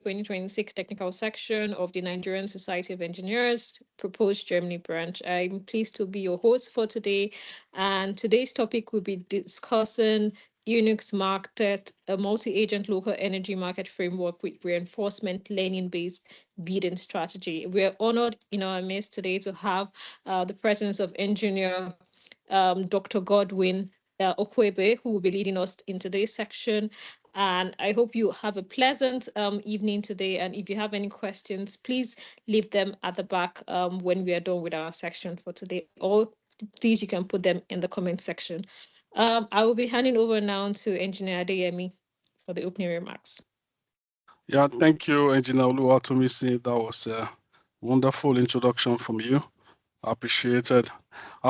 2026 technical section of the Nigerian Society of Engineers, proposed Germany branch. I'm pleased to be your host for today. And today's topic will be discussing EUnixMarket, a multi-agent local energy market framework with reinforcement learning-based bidding strategy. We're honored in our midst today to have the presence of engineer Dr. Godwin Okwuibe, who will be leading us in today's section. And I hope you have a pleasant evening today. And if you have any questions, please leave them at the back when we are done with our section for today. Or please, you can put them in the comment section. I will be handing over now to Engineer Adeyemi for the opening remarks. Yeah, thank you, Engineer Oluwatomisi. That was a wonderful introduction from you. Appreciated.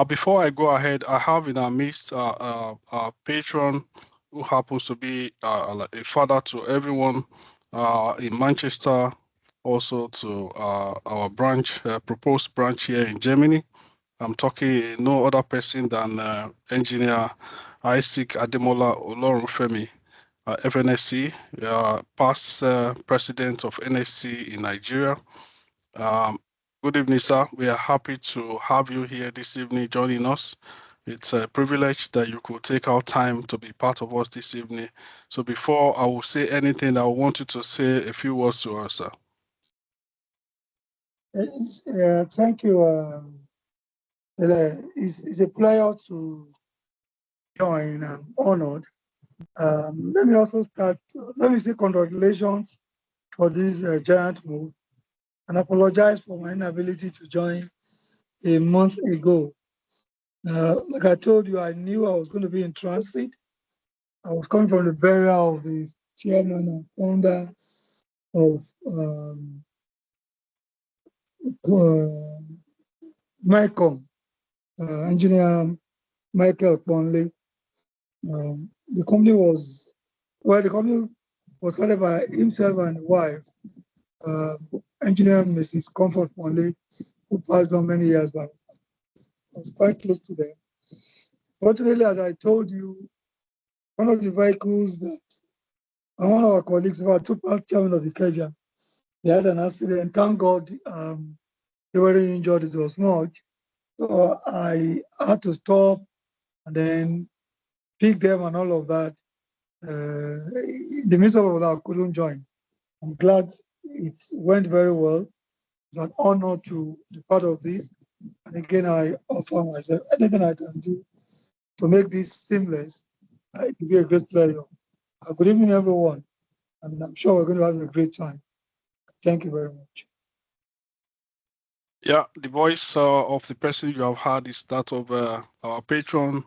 Before I go ahead, I have in our midst a patron who happens to be like a father to everyone in Manchester, also to our branch, proposed branch here in Germany. I'm talking no other person than Engineer Isaac Ademola Olorunfemi, FNSC, past president of NSC in Nigeria. Good evening, sir. We are happy to have you here this evening joining us. It's a privilege that you could take our time to be part of us this evening. So before I will say anything, I want you to say a few words to us, sir. Thank you. It's a pleasure to join. I'm honored. Let me also start. Let me say congratulations for this giant move, and apologize for my inability to join a month ago. Like I told you, I knew I was going to be in transit. I was coming from the burial of the chairman and founder of MICOM, Engineer Michael Conley. The company was started by himself and his wife, Engineer Mrs. Comfort Conley, who passed on many years back. I was quite close to them. Fortunately, as I told you, one of the vehicles that one of our colleagues, about two past chairman of the Ikeja, they had an accident. Thank God they weren't injured, it was much. So I had to stop and then pick them and all of that. In the midst of all that, I couldn't join. I'm glad it went very well. It's an honor to be part of this. And again, I offer myself anything I can do to make this seamless. It will be a great pleasure. Good evening, everyone. And I'm sure we're going to have a great time. Thank you very much. Yeah, the voice of the person you have heard is that of our patron.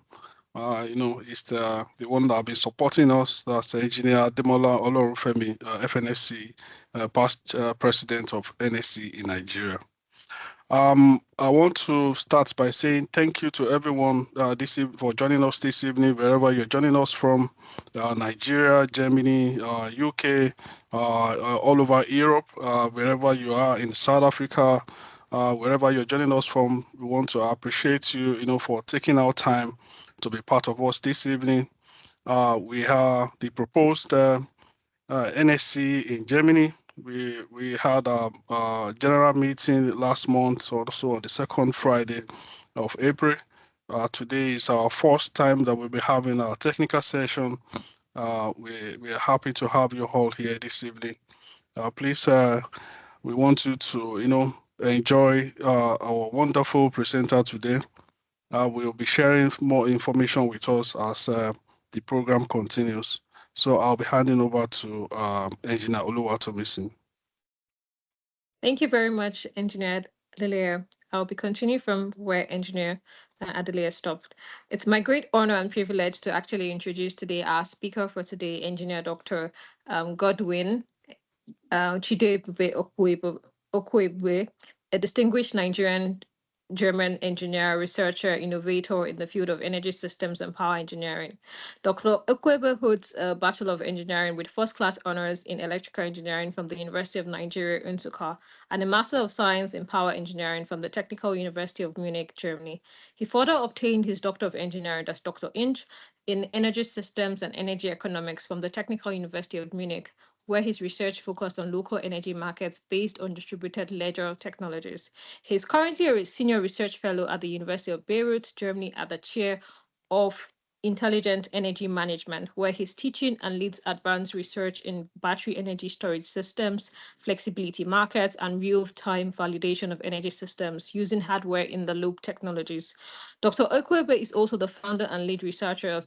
Is the one that have been supporting us. That's Engineer Demola Olorunfemi, FNSC, past president of NSC in Nigeria. I want to start by saying thank you to everyone for joining us this evening, wherever you're joining us from, Nigeria, Germany, UK, all over Europe, wherever you are in South Africa, wherever you're joining us from. We want to appreciate you, for taking our time to be part of us this evening. We have the proposed NSC in Germany. We had a general meeting last month, also on the second Friday of April. Today is our first time that we'll be having a technical session. We are happy to have you all here this evening. Please, we want you to, enjoy our wonderful presenter today. We'll be sharing more information with us as the program continues. So I'll be handing over to Engineer Oluwatomisi. Thank you very much, Engineer Adelea. I'll be continuing from where Engineer Adelea stopped. It's my great honor and privilege to actually introduce today our speaker for today, Engineer Dr. Godwin Okwuibe, a distinguished Nigerian German engineer, researcher, innovator in the field of energy systems and power engineering. Dr. Okwuibe holds a Bachelor of Engineering with first-class honors in electrical engineering from the University of Nigeria, Nsukka, and a Master of Science in Power Engineering from the Technical University of Munich, Germany. He further obtained his Doctor of Engineering, that's Dr.Ing, in Energy Systems and Energy Economics from the Technical University of Munich, where his research focused on local energy markets based on distributed ledger technologies. He's currently a senior research fellow at the University of Bayreuth, Germany, at the chair of Intelligent Energy Management, where he's teaching and leads advanced research in battery energy storage systems, flexibility markets, and real-time validation of energy systems using hardware in the loop technologies. Dr. Okwuibe is also the founder and lead researcher of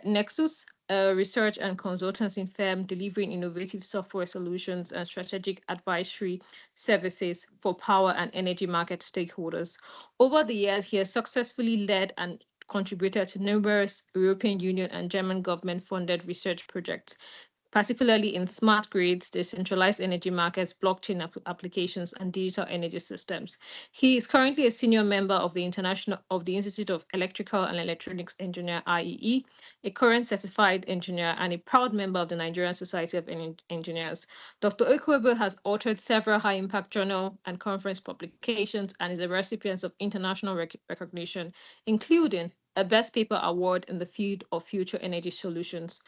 Nexus, a research and consultancy firm delivering innovative software solutions and strategic advisory services for power and energy market stakeholders. Over the years, he has successfully led and contributed to numerous European Union and German government-funded research projects, particularly in smart grids, decentralized energy markets, blockchain applications, and digital energy systems. He is currently a senior member of the Institute of Electrical and Electronics Engineer (IEE), a current certified engineer, and a proud member of the Nigerian Society of Engineers. Dr. Okwuibe has authored several high-impact journal and conference publications and is a recipient of international recognition, including a Best Paper Award in the field of future energy solutions.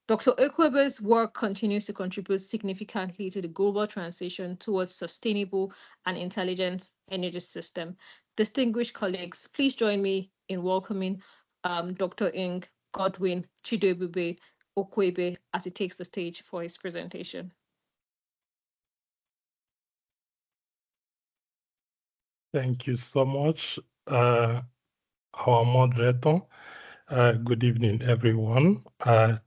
Dr. Okwuibe's work continues to contribute significantly to the global transition towards sustainable and intelligent energy system. Distinguished colleagues, please join me in welcoming Dr.Ing Godwin Okwuibe as he takes the stage for his presentation. Thank you so much, our moderator. Good evening, everyone.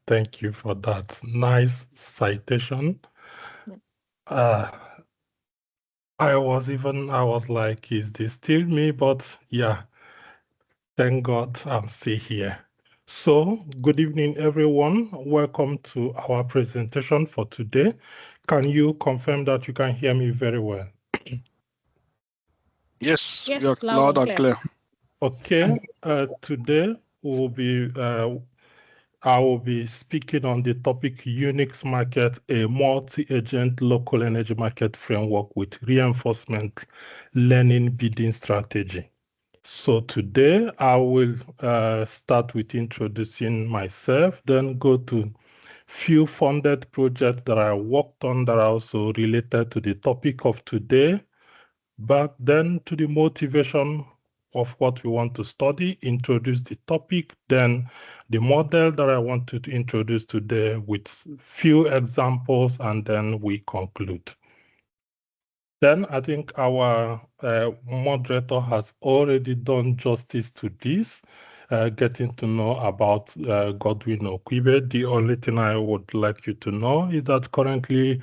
Thank you for that nice citation. I was like, is this still me? But yeah, thank God I'm still here. So, good evening, everyone. Welcome to our presentation for today. Can you confirm that you can hear me very well? Yes, Yes, we are loud and clear. Okay, today I will be speaking on the topic EUnixMarket, a multi-agent local energy market framework with reinforcement learning bidding strategy. So today I will start with introducing myself, then go to few funded projects that I worked on that are also related to the topic of today, but then to the motivation of what we want to study, introduce the topic, then the model that I wanted to introduce today with few examples, and then we conclude. Then I think our moderator has already done justice to this, getting to know about Godwin Okwuibe. The only thing I would like you to know is that currently,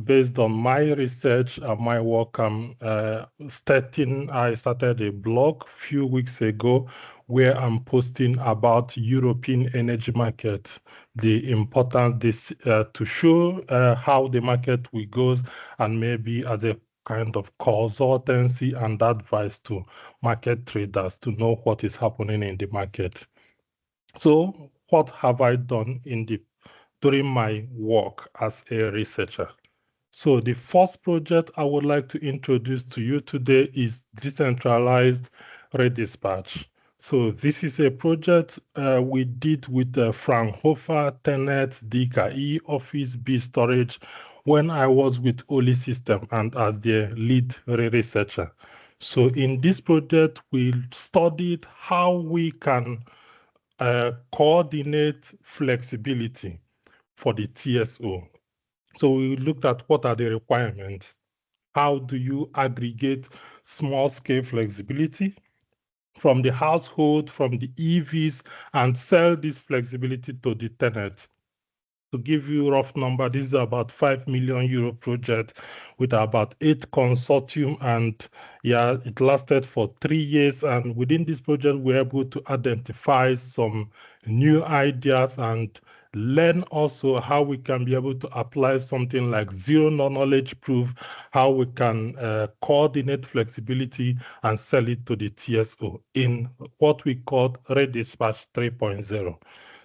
based on my research and my work, I started a blog a few weeks ago where I'm posting about European energy market, the importance to show how the market will go, and maybe as a kind of consultancy and advice to market traders to know what is happening in the market. So what have I done during my work as a researcher? So the first project I would like to introduce to you today is decentralized redispatch. So this is a project we did with Fraunhofer, Tenet, DKE, Office, B Storage, when I was with Oli System and as the lead researcher. So in this project, we studied how we can coordinate flexibility for the TSO. So we looked at what are the requirements. How do you aggregate small-scale flexibility from the household, from the EVs, and sell this flexibility to the tenant? To give you a rough number, this is about €5 million project with about 8 consortium, and yeah, it lasted for 3 years. And within this project, we were able to identify some new ideas and learn also how we can be able to apply something like zero knowledge proof, how we can coordinate flexibility and sell it to the TSO in what we call Redispatch 3.0.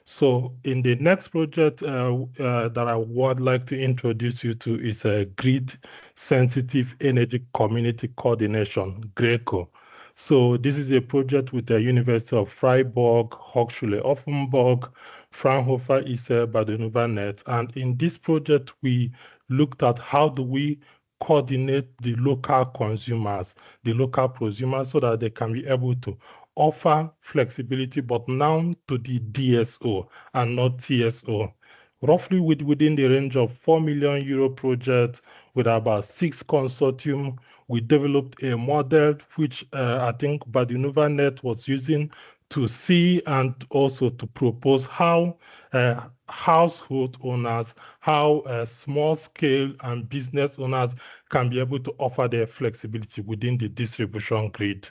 So in the next project that I would like to introduce you to is a grid sensitive energy community coordination, GRECO. So this is a project with the University of Freiburg, Hochschule Offenburg, Fraunhofer ISE, Badenova Net. And in this project, we looked at how do we coordinate the local consumers, the local prosumers, so that they can be able to offer flexibility, but now to the DSO and not TSO. Roughly within the range of 4 million euro project with about 6 consortium, we developed a model which I think Badenova Net was using to see and also to propose how household owners, how small scale and business owners can be able to offer their flexibility within the distribution grid.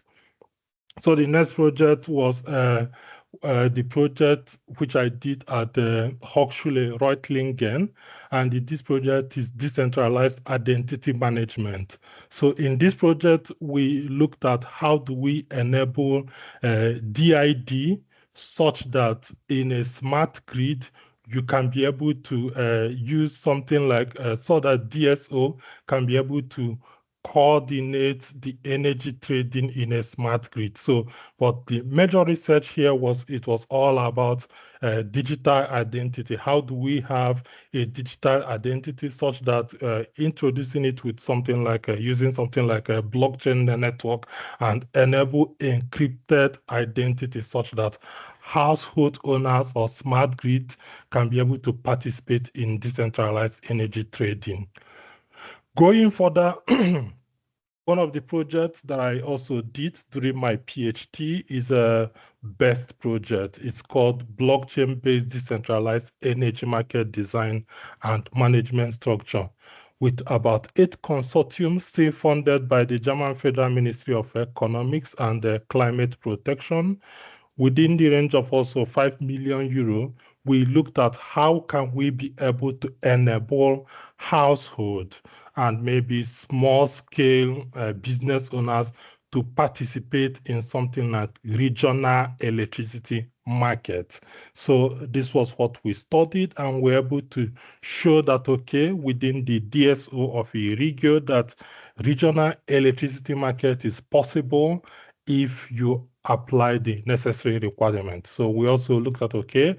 So the next project was the project which I did at Hochschule Reutlingen, and this project is decentralized identity management. So in this project, we looked at how do we enable DID such that in a smart grid, you can be able to use something like so that DSO can be able to coordinate the energy trading in a smart grid. So, but the major research here was, it was all about digital identity. How do we have a digital identity such that introducing it with something like using something like a blockchain network and enable encrypted identity such that household owners or smart grid can be able to participate in decentralized energy trading. Going further, one of the projects that I also did during my PhD is a BEST project. It's called Blockchain-Based Decentralized Energy Market Design and Management Structure, with about 8 consortiums still funded by the German Federal Ministry of Economics and Climate Protection. Within the range of also 5 million euro, we looked at how can we be able to enable household and maybe small scale business owners to participate in something like regional electricity market. So this was what we studied, and we're able to show that, okay, within the DSO of a region, that regional electricity market is possible if you apply the necessary requirements. So we also looked at, okay,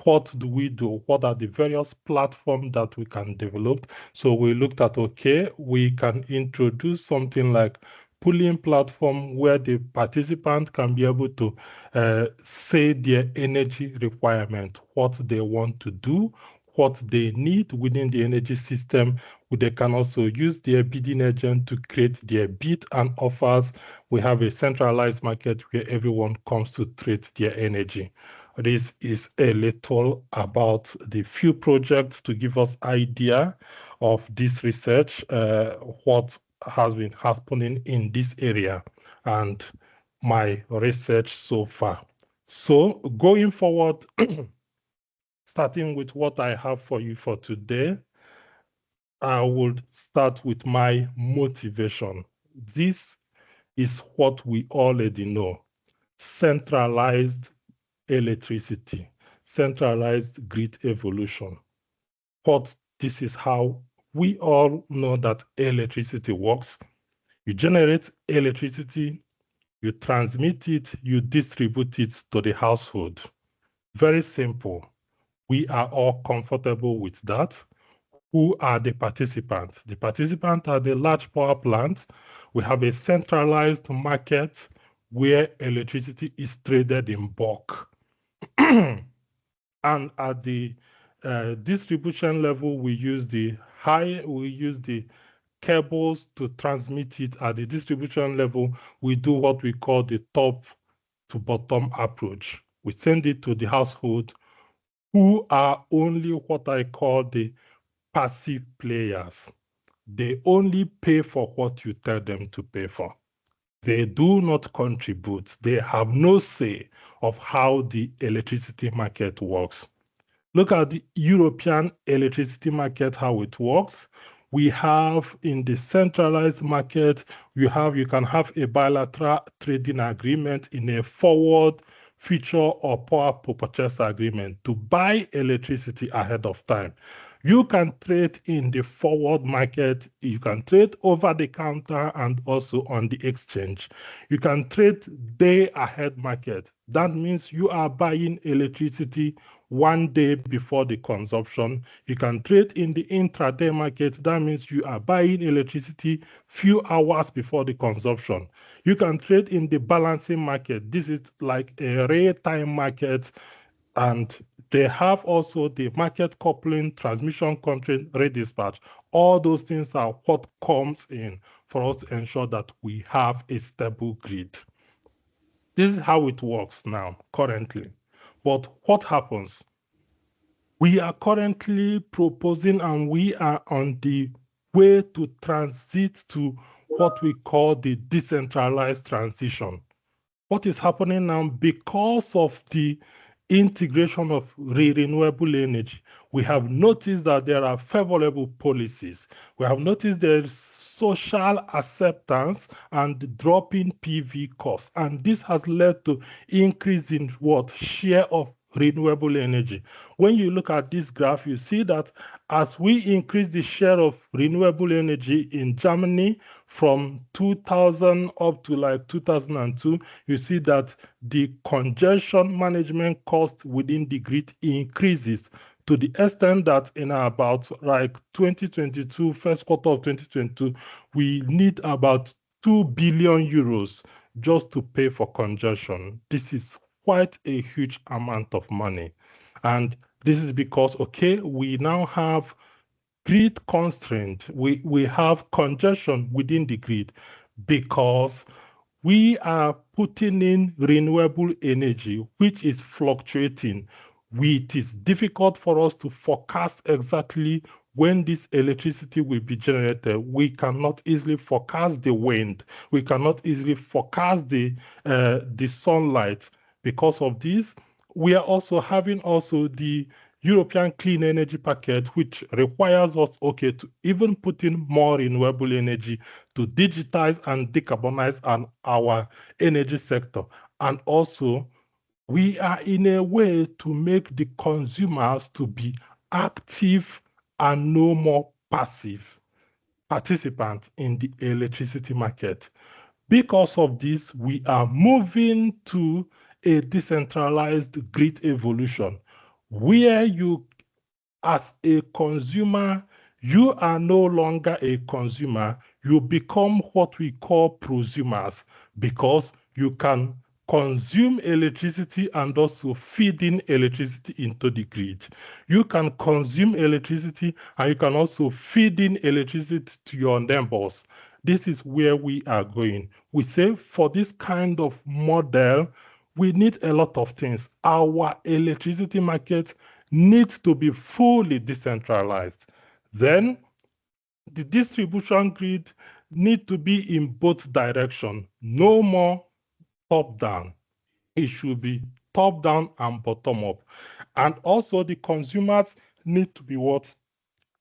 what do we do? What are the various platforms that we can develop? So we looked at, okay, we can introduce something like pooling platform where the participant can be able to say their energy requirement, what they want to do, what they need within the energy system. They can also use their bidding agent to create their bid and offers. We have a centralized market where everyone comes to trade their energy. This is a little about the few projects to give us idea of this research, what has been happening in this area and my research so far. So going forward, starting with what I have for you for today, I would start with my motivation. This is what we already know: centralized electricity, centralized grid evolution. But this is how we all know that electricity works. You generate electricity, you transmit it, you distribute it to the household. Very simple. We are all comfortable with that. Who are the participants? The participants are the large power plants. We have a centralized market where electricity is traded in bulk. And at the distribution level, we use the cables to transmit it. At the distribution level, we do what we call the top to bottom approach. We send it to the household, who are only what I call the passive players. They only pay for what you tell them to pay for. They do not contribute. They have no say of how the electricity market works. Look at the European electricity market, how it works. We have in the centralized market, you can have a bilateral trading agreement in a forward future or power purchase agreement to buy electricity ahead of time. You can trade in the forward market, you can trade over the counter and also on the exchange. You can trade day ahead market. That means you are buying electricity 1 day before the consumption. You can trade in the intraday market. That means you are buying electricity few hours before the consumption. You can trade in the balancing market. This is like a real-time market, and they have also the market coupling, transmission control, redispatch. All those things are what comes in for us to ensure that we have a stable grid. This is how it works now, currently. But what happens? We are currently proposing, and we are on the way to transit to what we call the decentralized transition. What is happening now, because of the integration of renewable energy, we have noticed that there are favorable policies. We have noticed there is social acceptance and the drop in PV costs, and this has led to increase in what share of renewable energy. When you look at this graph, you see that as we increase the share of renewable energy in Germany from 2000 up to like 2002, you see that the congestion management cost within the grid increases to the extent that in about like 2022, first quarter of 2022, we need about 2 billion euros just to pay for congestion. This is quite a huge amount of money. And this is because, okay, we now have grid constraint. We have congestion within the grid because we are putting in renewable energy, which is fluctuating. It is difficult for us to forecast exactly when this electricity will be generated. We cannot easily forecast the wind. We cannot easily forecast the sunlight. Because of this, we are also having the European Clean Energy Packet, which requires us, okay, to even put in more renewable energy to digitize and decarbonize our energy sector. And also, we are in a way to make the consumers to be active and no more passive participants in the electricity market. Because of this, we are moving to a decentralized grid evolution, where you, as a consumer, you are no longer a consumer, you become what we call prosumers, because you can consume electricity and also feed in electricity into the grid. You can consume electricity and you can also feed in electricity to your neighbors. This is where we are going. We say for this kind of model, we need a lot of things. Our electricity market needs to be fully decentralized. Then the distribution grid needs to be in both directions. No more top-down. It should be top-down and bottom-up. And also the consumers need to be what?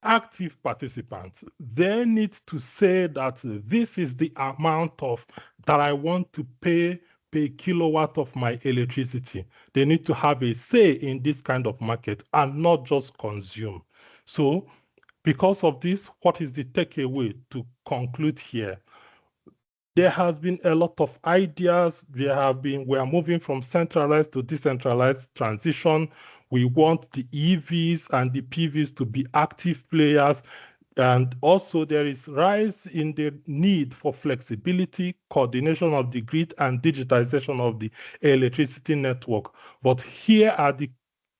Active participants. They need to say that this is the amount of that I want to pay per kilowatt of my electricity. They need to have a say in this kind of market and not just consume. So because of this, what is the takeaway to conclude here? There has been a lot of ideas. We are moving from centralized to decentralized transition. We want the EVs and the PVs to be active players. And also there is rise in the need for flexibility, coordination of the grid, and digitization of the electricity network. But here are the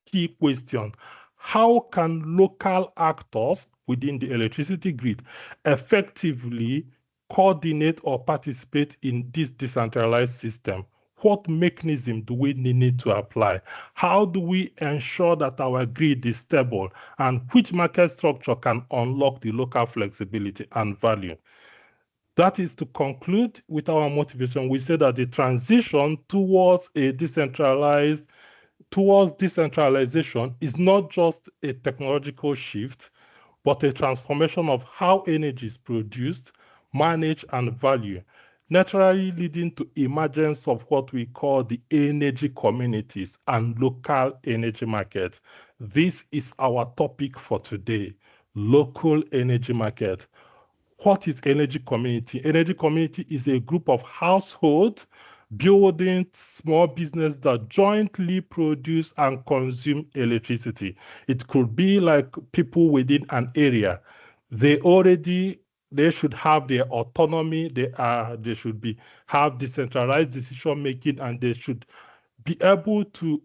key questions. How can local actors within the electricity grid effectively coordinate or participate in this decentralized system? What mechanism do we need to apply? How do we ensure that our grid is stable? And which market structure can unlock the local flexibility and value? That is to conclude with our motivation. We say that the transition towards decentralization is not just a technological shift, but a transformation of how energy is produced, managed, and valued, naturally leading to emergence of what we call the energy communities and local energy markets. This is our topic for today, local energy market. What is energy community? Energy community is a group of households building small business that jointly produce and consume electricity. It could be like people within an area. They should have their autonomy. They should have decentralized decision making, and they should be able to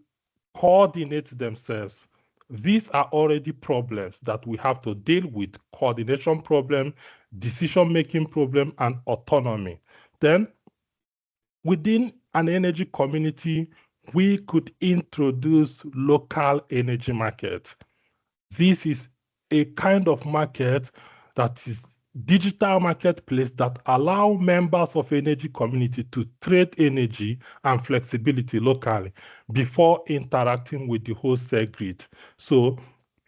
coordinate themselves. These are already problems that we have to deal with: coordination problem, decision making problem, and autonomy. Then within an energy community, we could introduce local energy market. This is a kind of market that is digital marketplace that allow members of energy community to trade energy and flexibility locally before interacting with the wholesale grid. So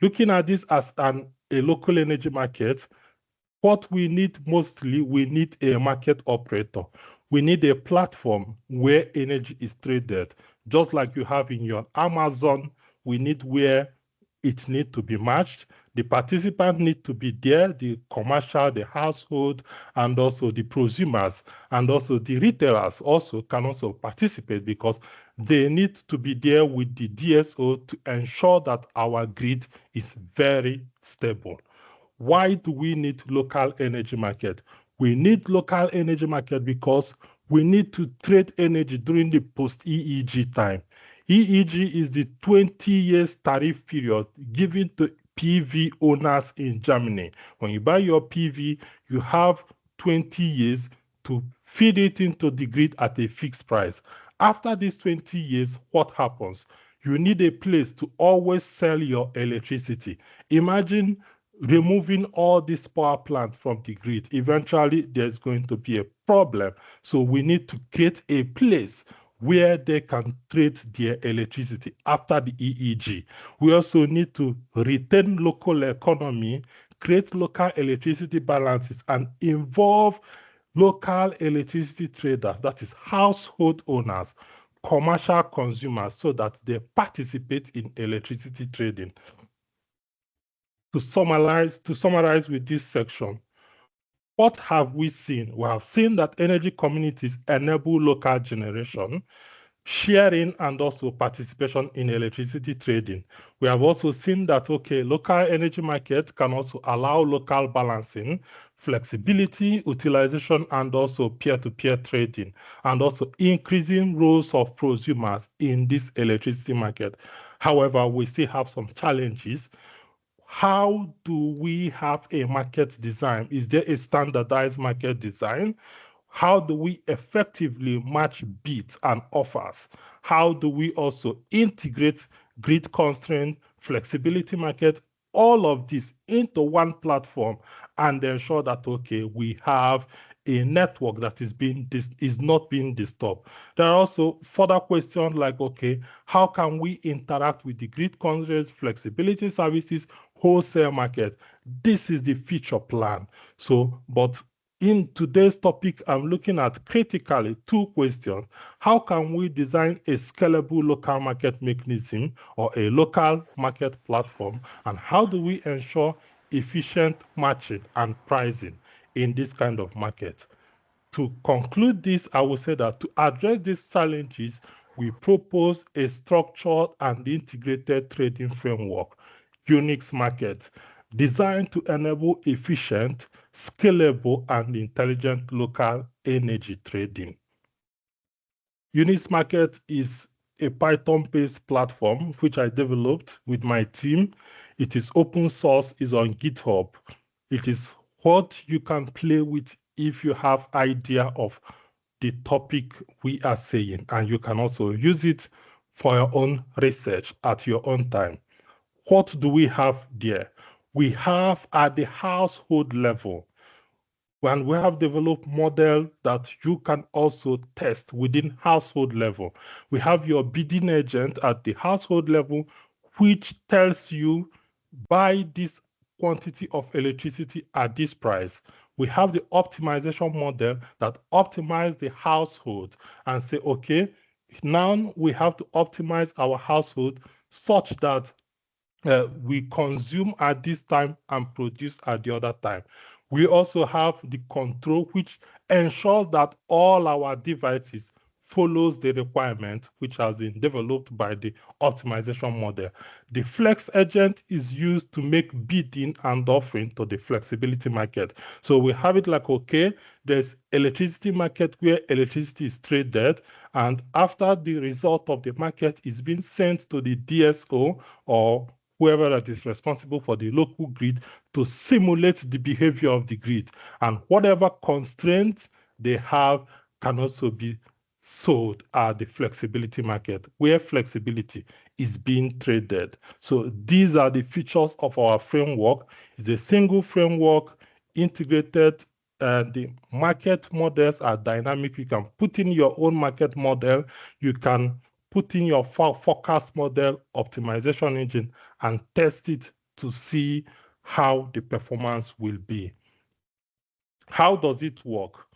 looking at this as a local energy market, what we need mostly, we need a market operator. We need a platform where energy is traded. Just like you have in your Amazon, we need where it needs to be matched. The participants need to be there, the commercial, the household, and also the prosumers, and also the retailers also can also participate, because they need to be there with the DSO to ensure that our grid is very stable. Why do we need local energy market? We need local energy market because we need to trade energy during the post-EEG time. EEG is the 20 years tariff period given to PV owners in Germany. When you buy your PV, you have 20 years to feed it into the grid at a fixed price. After these 20 years, what happens? You need a place to always sell your electricity. Imagine removing all these power plants from the grid. Eventually, there's going to be a problem. So we need to create a place where they can trade their electricity after the EEG. We also need to retain local economy, create local electricity balances, and involve local electricity traders, that is household owners, commercial consumers, so that they participate in electricity trading. To summarize with this section, what have we seen? We have seen that energy communities enable local generation, sharing, and also participation in electricity trading. We have also seen that, local energy market can also allow local balancing, flexibility, utilization, and also peer-to-peer trading, and also increasing roles of prosumers in this electricity market. However, we still have some challenges. How do we have a market design? Is there a standardized market design? How do we effectively match bids and offers? How do we also integrate grid constraint, flexibility market, all of this into one platform and ensure that, we have a network that is not being disturbed? There are also further questions like, how can we interact with the grid constraints, flexibility services, wholesale market? This is the future plan. But in today's topic, I'm looking at critically two questions. How can we design a scalable local market mechanism or a local market platform? And how do we ensure efficient matching and pricing in this kind of market? To conclude this, I will say that to address these challenges, we propose a structured and integrated trading framework, EUnixMarket, designed to enable efficient, scalable, and intelligent local energy trading. EUnixMarket is a Python-based platform which I developed with my team. It is open source, is on GitHub. It is what you can play with if you have idea of the topic we are saying, and you can also use it for your own research at your own time. What do we have there? We have at the household level, and we have developed model that you can also test within household level. We have your bidding agent at the household level, which tells you buy this quantity of electricity at this price. We have the optimization model that optimizes the household and say, now we have to optimize our household such that we consume at this time and produce at the other time. We also have the control, which ensures that all our devices follows the requirement which has been developed by the optimization model. The flex agent is used to make bidding and offering to the flexibility market. So we have it like, okay, there's electricity market where electricity is traded, and after the result of the market is being sent to the DSO or whoever that is responsible for the local grid to simulate the behavior of the grid. And whatever constraints they have can also be sold at the flexibility market, where flexibility is being traded. So these are the features of our framework. It's a single framework, integrated. The market models are dynamic. You can put in your own market model. You can put in your forecast model, optimization engine, and test it to see how the performance will be. How does it work?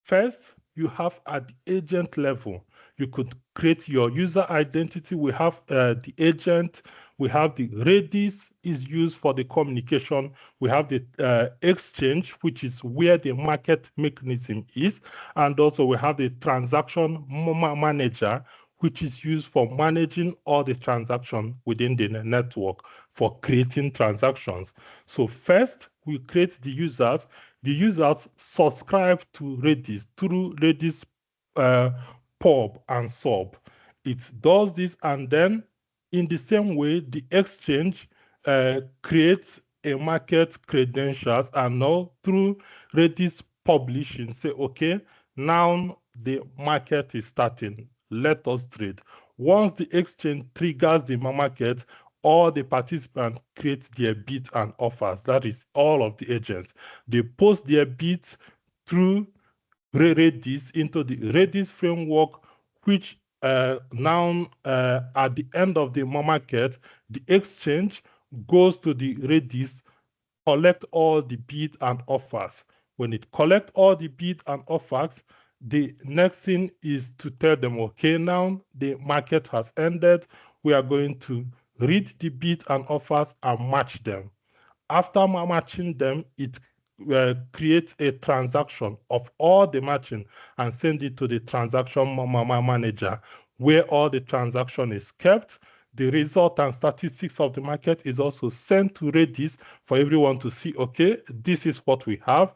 First, you have at the agent level, you could create your user identity. We have the agent, we have the Redis is used for the communication. We have the exchange, which is where the market mechanism is. And also we have the transaction manager, which is used for managing all the transactions within the network for creating transactions. So first, we create the users. The users subscribe to Redis through Redis pub and sub. It does this, and then in the same way, the exchange creates a market credentials, and now through Redis publishing, say, okay, now the market is starting. Let us trade. Once the exchange triggers the market, all the participants create their bid and offers. That is all of the agents. They post their bids through Redis into the Redis framework, which now at the end of the market, the exchange goes to the Redis, collect all the bid and offers. When it collects all the bid and offers, the next thing is to tell them, okay, now the market has ended. We are going to read the bid and offers and match them. After matching them, it creates a transaction of all the matching and send it to the transaction manager, where all the transaction is kept. The result and statistics of the market is also sent to Redis for everyone to see, okay, this is what we have.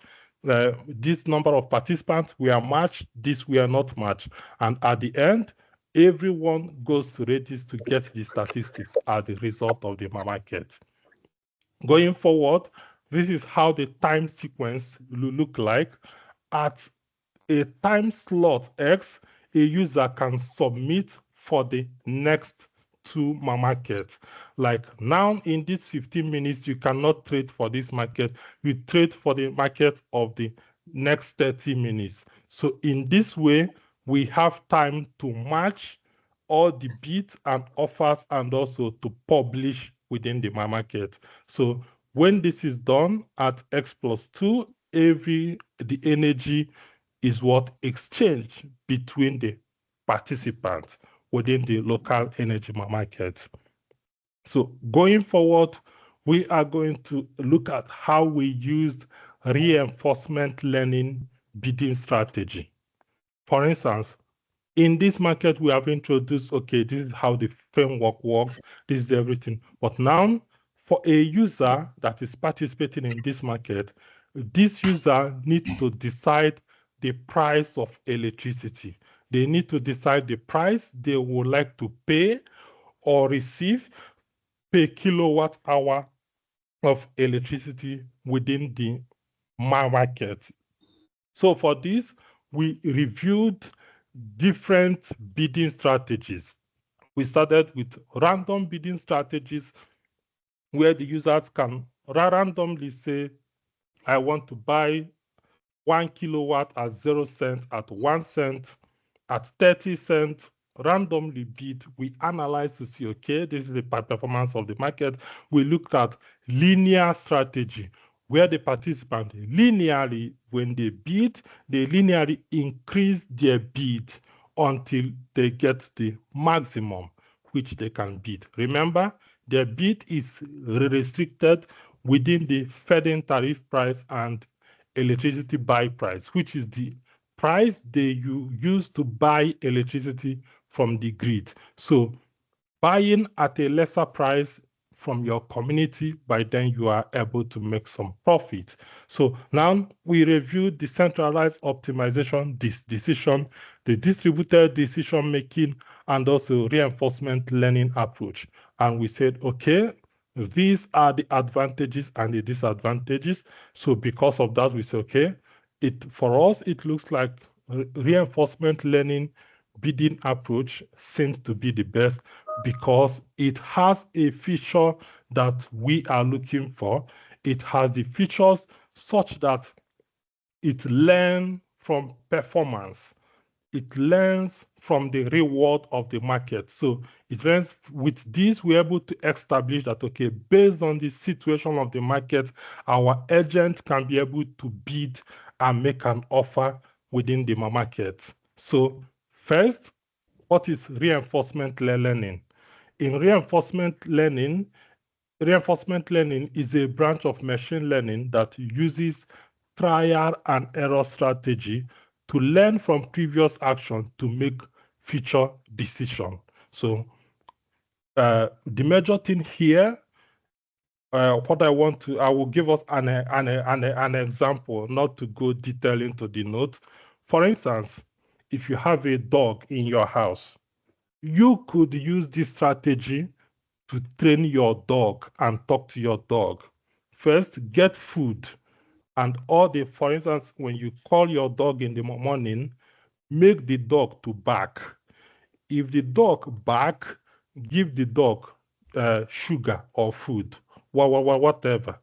This number of participants, we are matched, this we are not matched. And at the end, everyone goes to Redis to get the statistics as the result of the market. Going forward, this is how the time sequence will look like. At a time slot X, a user can submit for the next two markets. Like now in this 15 minutes, you cannot trade for this market. You trade for the market of the next 30 minutes. So in this way, we have time to match all the bids and offers and also to publish within the market. So when this is done at X+2, the energy is what exchange between the participants within the local energy market. So going forward, we are going to look at how we used reinforcement learning bidding strategy. For instance, in this market, we have introduced, okay, this is how the framework works, this is everything. But now, for a user that is participating in this market, this user needs to decide the price of electricity. They need to decide the price they would like to pay or receive per kilowatt hour of electricity within the market. So for this, we reviewed different bidding strategies. We started with random bidding strategies where the users can randomly say, I want to buy 1 kilowatt at 0 cents, at 1 cent, at 30 cents, randomly bid. We analyze to see, okay, this is the performance of the market. We looked at linear strategy, where the participant linearly, when they bid, they linearly increase their bid until they get the maximum which they can bid. Remember, their bid is restricted within the feed-in tariff price and electricity buy price, which is the price they use to buy electricity from the grid. So buying at a lesser price from your community, by then you are able to make some profit. So now we review decentralized optimization, decision, the distributed decision making, and also reinforcement learning approach. And we said, okay, these are the advantages and the disadvantages. So because of that, we say, okay, for us, it looks like reinforcement learning bidding approach seems to be the best because it has a feature that we are looking for. It has the features such that it learns from performance. It learns from the reward of the market. So it learns with this, we're able to establish that, okay, based on the situation of the market, our agent can be able to bid and make an offer within the market. So first, what is reinforcement learning? In reinforcement learning is a branch of machine learning that uses trial and error strategy to learn from previous action to make future decision. So the major thing here, what I will give us an example, not to go detail into the note. For instance, if you have a dog in your house, you could use this strategy to train your dog and talk to your dog. First, get food. And for instance, when you call your dog in the morning, make the dog to bark. If the dog bark, give the dog sugar or food, whatever.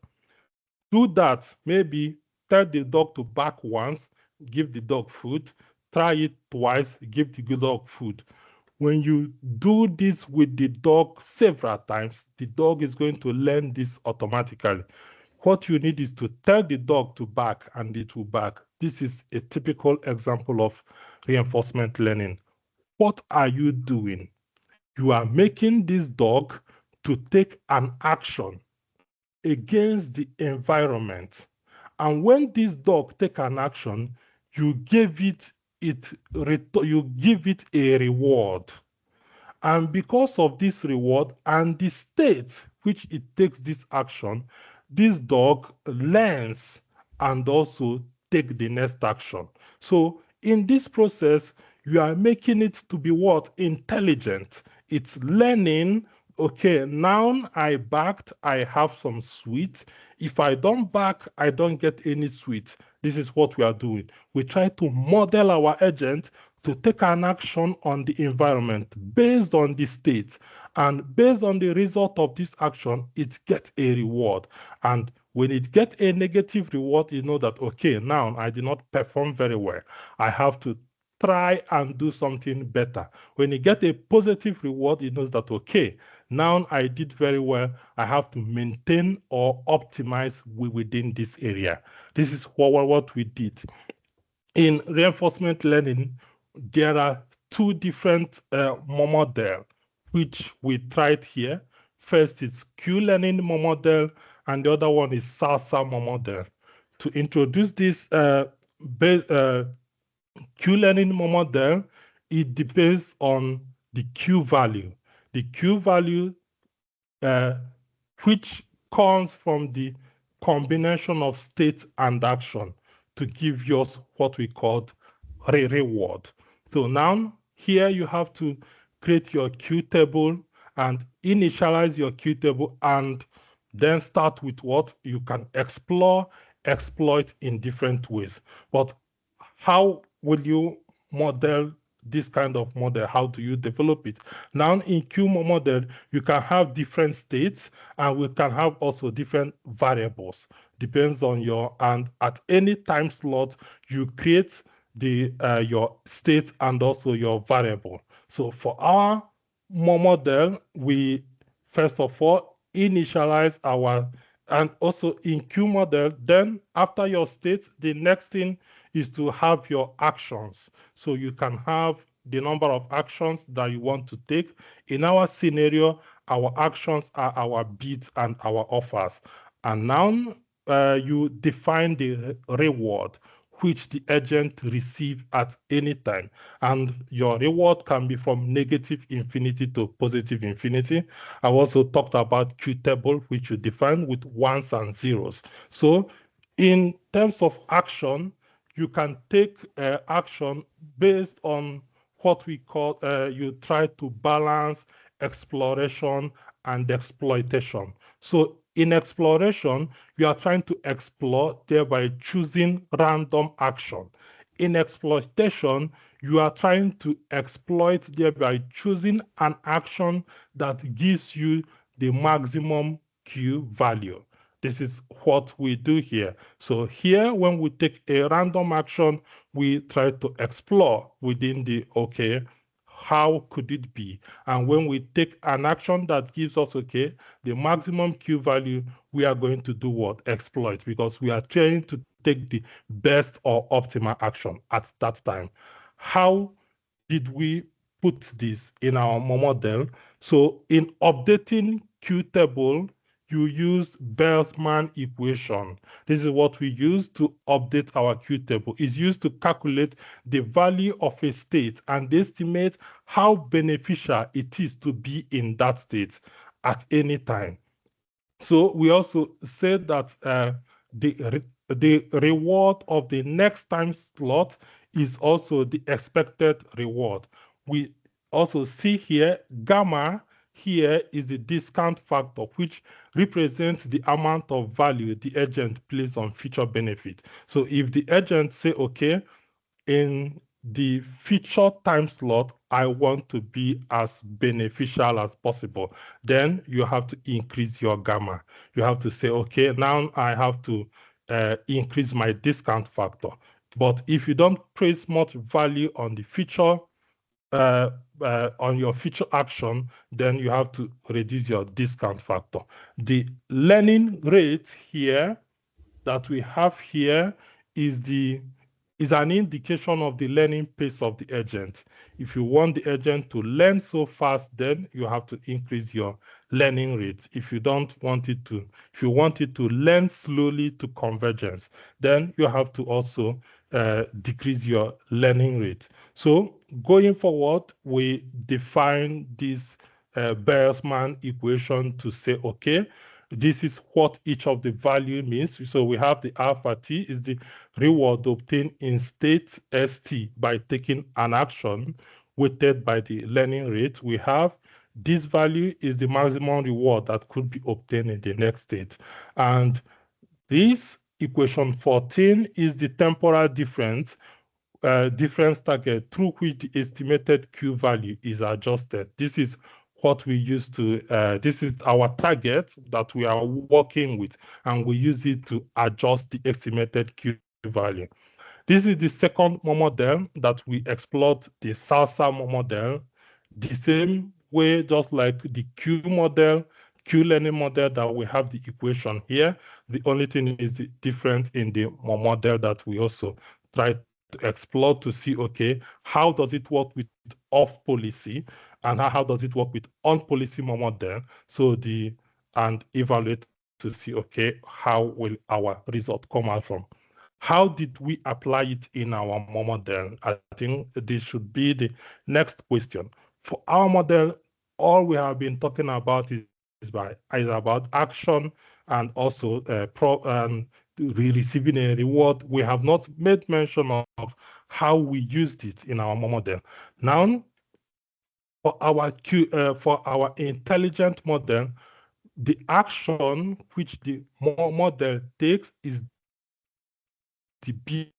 Do that. Maybe tell the dog to bark once, give the dog food. Try it twice, give the dog food. When you do this with the dog several times, the dog is going to learn this automatically. What you need is to tell the dog to bark and it will bark. This is a typical example of reinforcement learning. What are you doing? You are making this dog to take an action against the environment. And when this dog take an action, you give it a reward. And because of this reward and the state which it takes this action, this dog learns and also take the next action. So in this process, you are making it to be what? Intelligent. It's learning, okay, now I backed, I have some sweet. If I don't back, I don't get any sweet. This is what we are doing. We try to model our agent to take an action on the environment based on the state. And based on the result of this action, it gets a reward. And when it gets a negative reward, you know that, okay, now I did not perform very well. I have to try and do something better. When you get a positive reward, it knows that, okay, now I did very well. I have to maintain or optimize within this area. This is what we did. In reinforcement learning, there are two different models which we tried here. First is Q-learning model, and the other one is SASA model. To introduce this Q-learning model, it depends on the Q value. The Q value, which comes from the combination of state and action to give you what we call reward. So now here you have to create your Q table and initialize your Q table and then start with what you can exploit in different ways. But how will you model this kind of model? How do you develop it? Now in Q model, you can have different states and we can have also different variables. Depends on and at any time slot, you create your state and also your variable. So for our model, we first of all initialize and also in Q model, then after your state, the next thing is to have your actions. So you can have the number of actions that you want to take. In our scenario, our actions are our bids and our offers. And now you define the reward. which the agent receives at any time. And your reward can be from negative infinity to positive infinity. I also talked about Q table, which you define with ones and zeros. So in terms of action, you can take action based on what we call, you try to balance exploration and exploitation. So in exploration, you are trying to explore, thereby choosing random action. In exploitation, you are trying to exploit, thereby choosing an action that gives you the maximum Q value. This is what we do here. So here, when we take a random action, we try to explore within the, okay, how could it be? And when we take an action that gives us, okay, the maximum Q value, we are going to do what? Exploit, because we are trying to take the best or optimal action at that time. How did we put this in our model? So in updating Q table, you use Boltzmann equation. This is what we use to update our Q table. It's used to calculate the value of a state and estimate how beneficial it is to be in that state at any time. So we also said that the reward of the next time slot is also the expected reward. We also see here gamma here is the discount factor, which represents the amount of value the agent places on future benefit. So if the agent say, okay, in the future time slot, I want to be as beneficial as possible, then you have to increase your gamma. You have to say, okay, now I have to increase my discount factor. But if you don't place much value on the future, on your future action, then you have to reduce your discount factor. The learning rate here that we have here is an indication of the learning pace of the agent. If you want the agent to learn so fast, then you have to increase your learning rate. If you don't want it to, if you want it to learn slowly to convergence, then you have to also decrease your learning rate. So going forward, we define this Boltzmann equation to say, okay, this is what each of the value means. So we have the alpha t is the reward obtained in state st by taking an action weighted by the learning rate. We have this value is the maximum reward that could be obtained in the next state. And this equation 14 is the temporal difference target through which the estimated Q value is adjusted. This is what we use to, this is our target that we are working with, and we use it to adjust the estimated Q value. This is the second model that we explored, the salsa model, the same way, just like the Q model, Q learning model that we have the equation here. The only thing is different in the model that we also try to explore to see, okay, how does it work with off policy and how does it work with on policy model? So and evaluate to see, okay, how will our result come out from? How did we apply it in our model? I think this should be the next question. For our model, all we have been talking about is about action and also receiving a reward. We have not made mention of how we used it in our model. Now, for our intelligent model, the action which the model takes is the bit.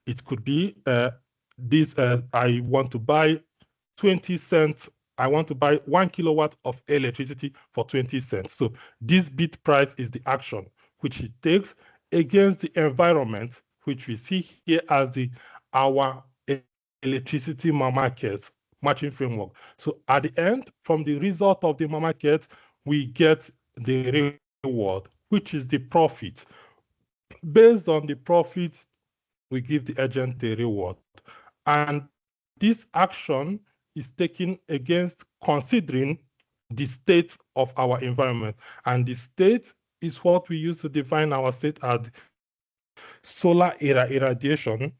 It could be I want to buy 20 cents. I want to buy 1 kilowatt of electricity for 20 cents. So this bid price is the action which it takes against the environment, which we see here as our electricity market matching framework. So at the end, from the result of the market, we get the reward, which is the profit. Based on the profit, we give the agent a reward. And this action is taken against considering the state of our environment. And the state is what we use to define our state as solar irradiation,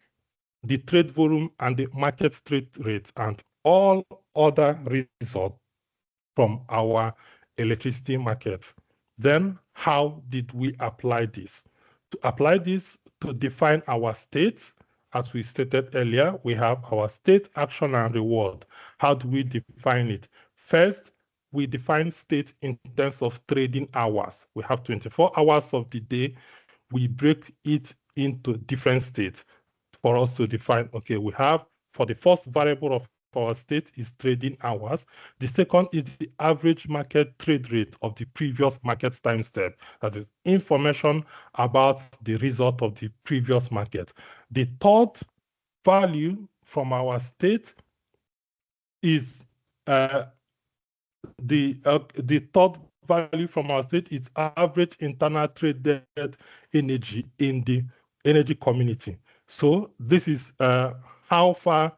the trade volume and the market trade rate, and all other results from our electricity market. Then how did we apply this? To apply this to define our state, as we stated earlier, we have our state, action, and reward. How do we define it? First, we define state in terms of trading hours. We have 24 hours of the day. We break it into different states for us to define, okay, we have, for the first variable of our state is trading hours. The second is the average market trade rate of the previous market time step. That is information about the result of the previous market. The third value from our state is the third value from our state is average internal traded energy in the energy community. So this is how far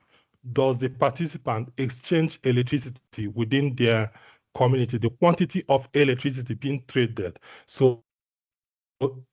does the participant exchange electricity within their community, the quantity of electricity being traded. So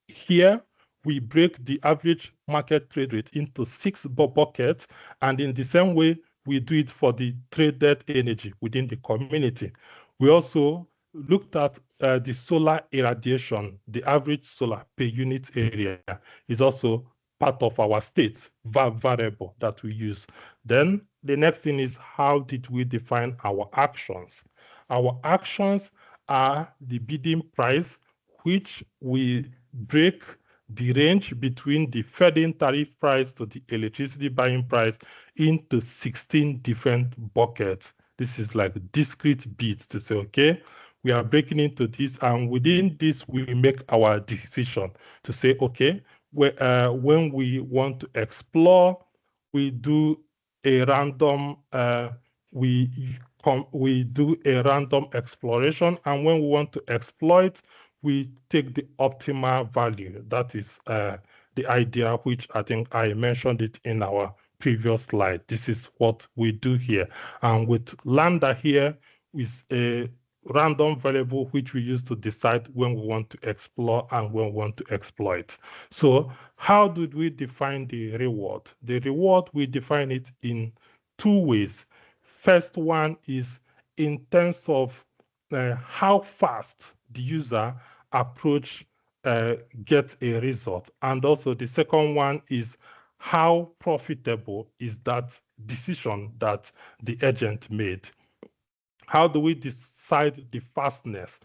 here we break the average market trade rate into 6 buckets, and in the same way, we do it for the traded energy within the community. We also looked at the solar irradiation. The average solar per unit area is also part of our state variable that we use. Then the next thing is, how did we define our actions? Our actions are the bidding price, which we break the range between the feed-in tariff price to the electricity buying price into 16 different buckets. This is like discrete bids to say, okay, we are breaking into this, and within this, we make our decision to say, okay, when we want to explore, we do a random, we do a random exploration, and when we want to exploit, we take the optimal value. That is the idea, which I think I mentioned it in our previous slide. This is what we do here. And with lambda here is a random variable which we use to decide when we want to explore and when we want to exploit. So how did we define the reward? The reward, we define it in 2 ways. First one is in terms of how fast the user approach get a result. And also the second one is how profitable is that decision that the agent made. How do we decide the fastness?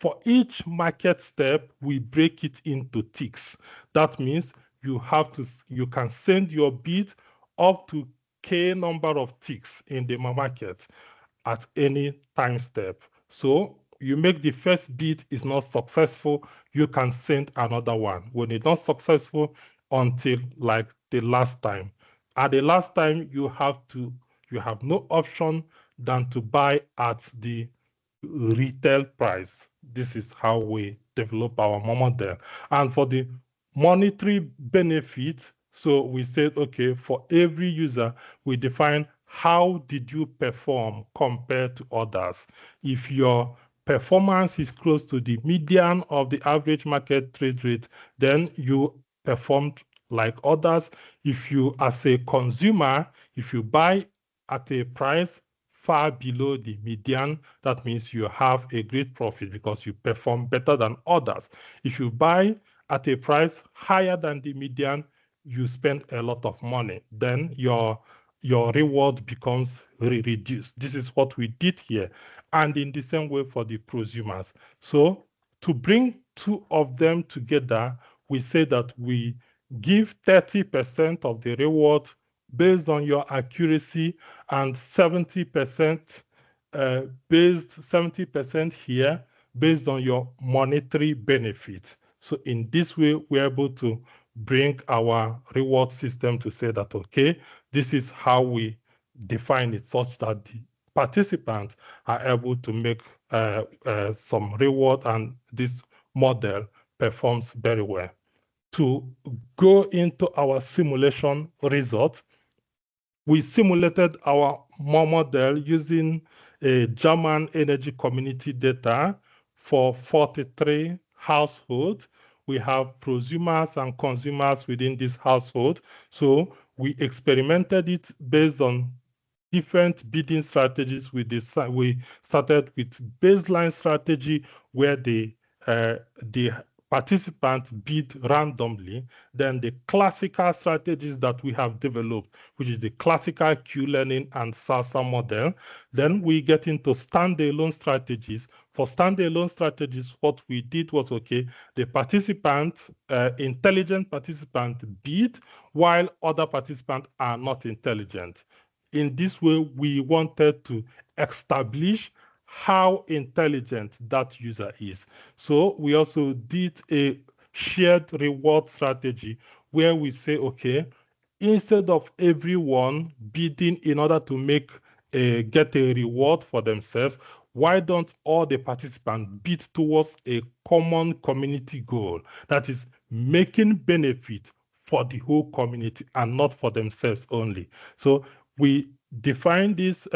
For each market step, we break it into ticks. That means you can send your bid up to K number of ticks in the market at any time step. So you make the first bid is not successful, you can send another one. When it's not successful, until like the last time. At the last time, you have no option than to buy at the retail price. This is how we develop our model. And for the monetary benefit, so we said, okay, for every user, we define how did you perform compared to others. If your performance is close to the median of the average market trade rate, then you performed like others. If you, as a consumer, if you buy at a price far below the median, that means you have a great profit because you perform better than others. If you buy at a price higher than the median, you spend a lot of money. Then your reward becomes reduced. This is what we did here. And in the same way for the prosumers. So to bring 2 of them together, we say that we give 30% of the reward based on your accuracy, and 70% 70% here based on your monetary benefit. So in this way, we're able to bring our reward system to say that, okay, this is how we define it, such that the participants are able to make some reward, and this model performs very well. To go into our simulation results, we simulated our model using a German energy community data for 43 households. we have prosumers and consumers within this household. So we experimented it based on different bidding strategies. We started with baseline strategy where the participants bid randomly. Then the classical strategies that we have developed, which is the classical Q-learning and SASA model. Then we get into standalone strategies. For standalone strategies, what we did was, okay, the participants, intelligent participants bid while other participants are not intelligent. In this way, we wanted to establish how intelligent that user is. So we also did a shared reward strategy where we say, okay, instead of everyone bidding in order to get a reward for themselves, why don't all the participants bid towards a common community goal, that is making benefit for the whole community and not for themselves only? So we define this,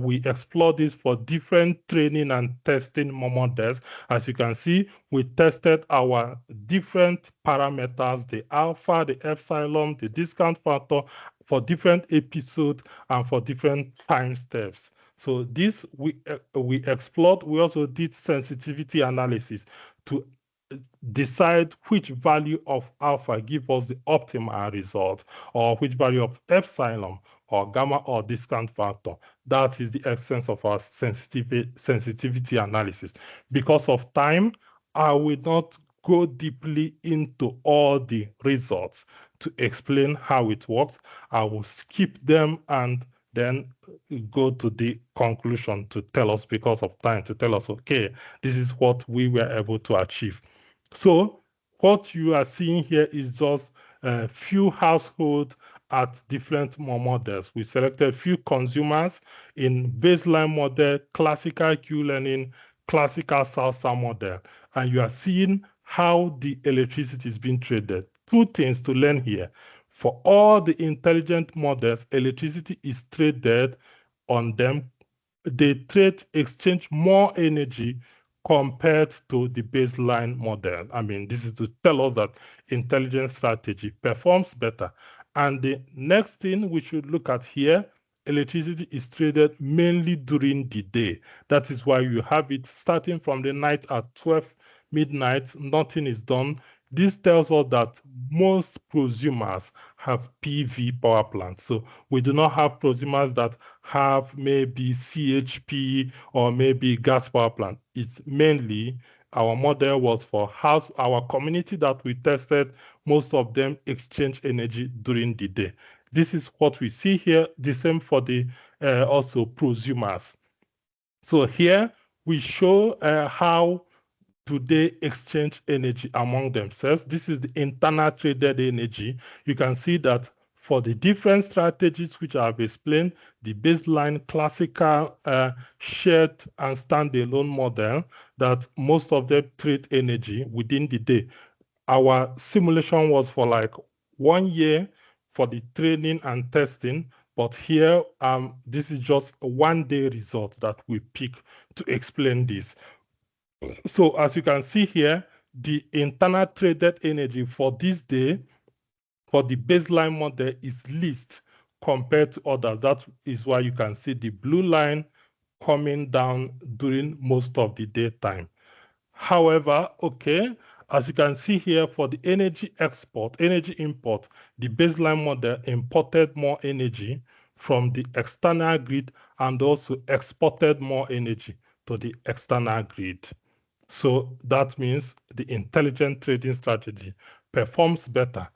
we explore this for different training and testing models. As you can see, we tested our different parameters, the alpha, the epsilon, the discount factor for different episodes and for different time steps. So this we explored. We also did sensitivity analysis to decide which value of alpha give us the optimal result, or which value of epsilon or gamma or discount factor. That is the essence of our sensitivity analysis. Because of time, I will not go deeply into all the results to explain how it works. I will skip them and then go to the conclusion to tell us, because of time, to tell us, okay, this is what we were able to achieve. So what you are seeing here is just a few households at different models. We selected few consumers in baseline model, classical Q-learning, classical SASA model, and you are seeing how the electricity is being traded. Two things to learn here. For all the intelligent models, electricity is traded on them. They exchange more energy compared to the baseline model. I mean, this is to tell us that intelligent strategy performs better. And the next thing we should look at here, electricity is traded mainly during the day. That is why you have it starting from the night at 12 midnight, nothing is done. This tells us that most prosumers have PV power plants. So we do not have prosumers that have maybe CHP or maybe gas power plant. It's mainly, our model was for our community that we tested, most of them exchange energy during the day. This is what we see here, the same for the also prosumers. So here we show how do they exchange energy among themselves. This is the internal traded energy. You can see that for the different strategies which I have explained, the baseline, classical, shared and standalone model, that most of them trade energy within the day. Our simulation was for like 1 year for the training and testing, but here this is just a 1-day result that we pick to explain this. So as you can see here, the internal traded energy for this day, for the baseline model, is least compared to others. That is why you can see the blue line coming down during most of the daytime. However, okay, as you can see here, for the energy import, the baseline model imported more energy from the external grid and also exported more energy to the external grid. So that means the intelligent trading strategy performs better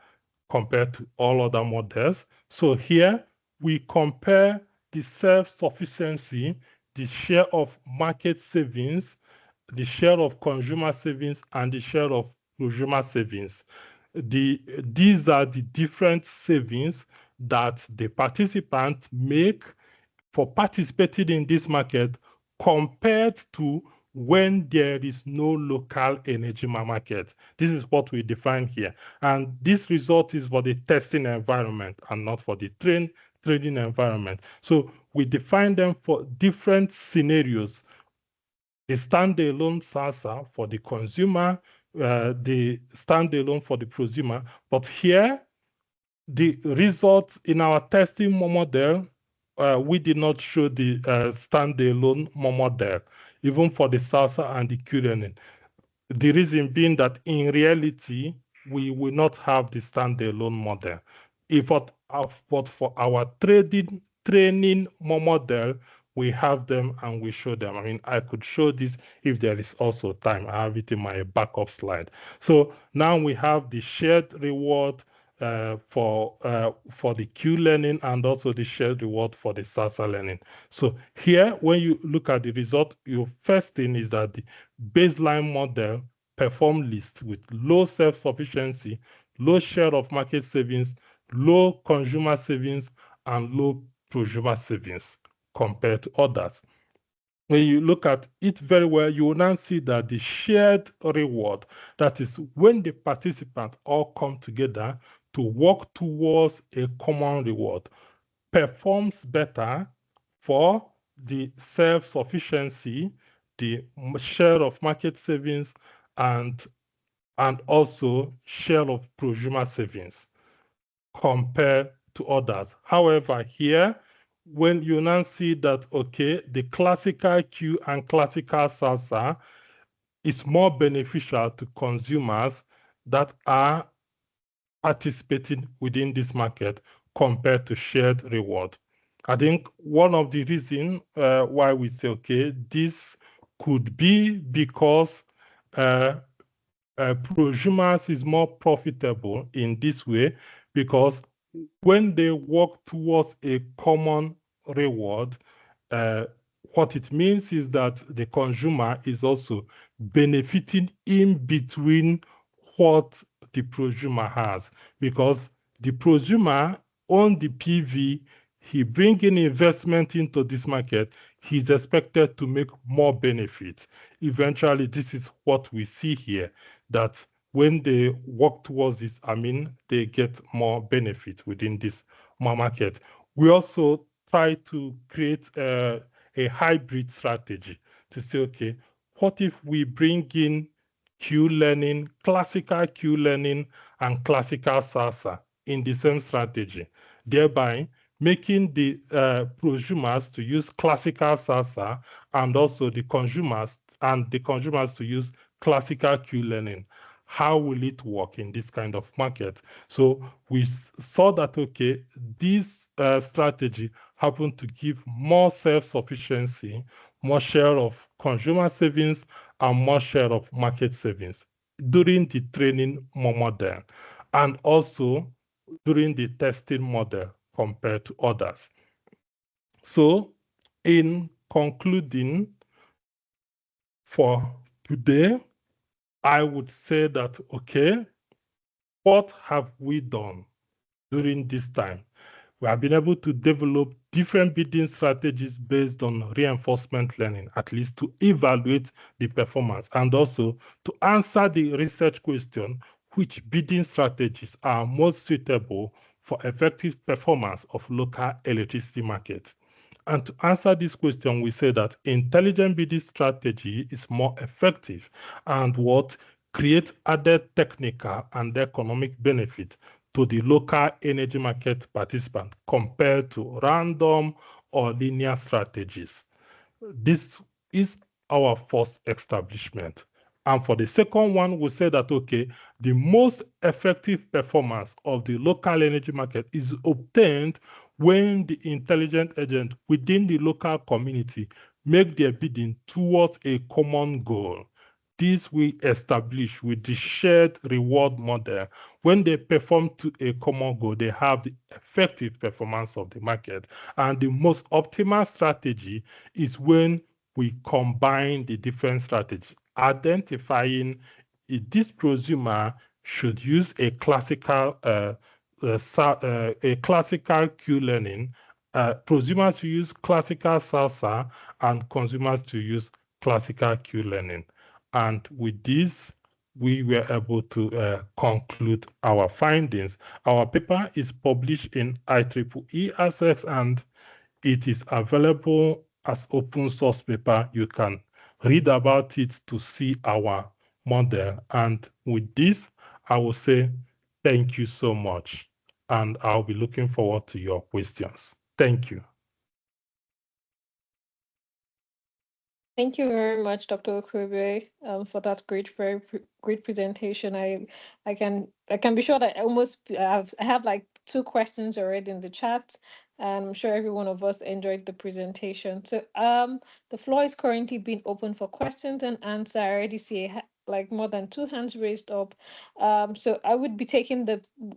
compared to all other models. So here we compare the self-sufficiency, the share of market savings, the share of consumer savings, and the share of prosumer savings. These are the different savings that the participants make for participating in this market compared to when there is no local energy market. This is what we define here. And this result is for the testing environment and not for the trading environment. So we define them for different scenarios. The standalone SASA for the consumer, the standalone for the prosumer. But here, the results in our testing model, we did not show the standalone model, even for the SALSA and the QLearning. The reason being that in reality, we will not have the standalone model. But for our training model, we have them and we show them. I mean, I could show this if there is also time. I have it in my backup slide. So now we have the shared reward for the QLearning and also the shared reward for the SALSA learning. So here, when you look at the result, your first thing is that the baseline model perform least with low self-sufficiency, low share of market savings, low consumer savings, and low prosumer savings compared to others. When you look at it very well, you will now see that the shared reward, that is when the participants all come together to work towards a common reward, performs better for the self-sufficiency, the share of market savings, and also share of prosumer savings compared to others. However, here, when you now see that, okay, the classical Q and classical SALSA is more beneficial to consumers that are participating within this market compared to shared reward. I think one of the reasons why we say, okay, this could be because prosumers is more profitable in this way, because when they work towards a common reward, what it means is that the consumer is also benefiting in between what the prosumer has, because the prosumer on the PV, he bringing investment into this market, he's expected to make more benefits. Eventually, this is what we see here, that when they work towards this, I mean, they get more benefit within this market. We also try to create a hybrid strategy to say, okay, what if we bring in QLearning, classical QLearning, and classical SALSA in the same strategy, thereby making the prosumers to use classical SALSA and also the consumers to use classical QLearning. How will it work in this kind of market? So we saw that, okay, this strategy happened to give more self-sufficiency, more share of consumer savings, and more share of market savings during the training model, and also during the testing model compared to others. So in concluding for today, I would say that, okay, what have we done during this time? We have been able to develop different bidding strategies based on reinforcement learning, at least to evaluate the performance, and also to answer the research question, which bidding strategies are most suitable for effective performance of local electricity market. And to answer this question, we say that intelligent bidding strategy is more effective and what creates added technical and economic benefit to the local energy market participant compared to random or linear strategies. This is our first establishment. And for the second one, we say that, okay, the most effective performance of the local energy market is obtained when the intelligent agent within the local community make their bidding towards a common goal. This we establish with the shared reward model. When they perform to a common goal, they have the effective performance of the market. And the most optimal strategy is when we combine the different strategies, identifying if this prosumer should use a classical QLearning, prosumers to use classical SALSA, and consumers to use classical QLearning. And with this, we were able to conclude our findings. Our paper is published in IEEE Access, and it is available as open source paper. You can read about it to see our model. And with this, I will say thank you so much. And I'll be looking forward to your questions. Thank you. Thank you very much, Dr. Okwuibe, for that very great presentation. I can be sure that I have like 2 questions already in the chat, and I'm sure every one of us enjoyed the presentation. So the floor is currently being open for questions and answer. I already see like more than 2 hands raised up. So I would be taking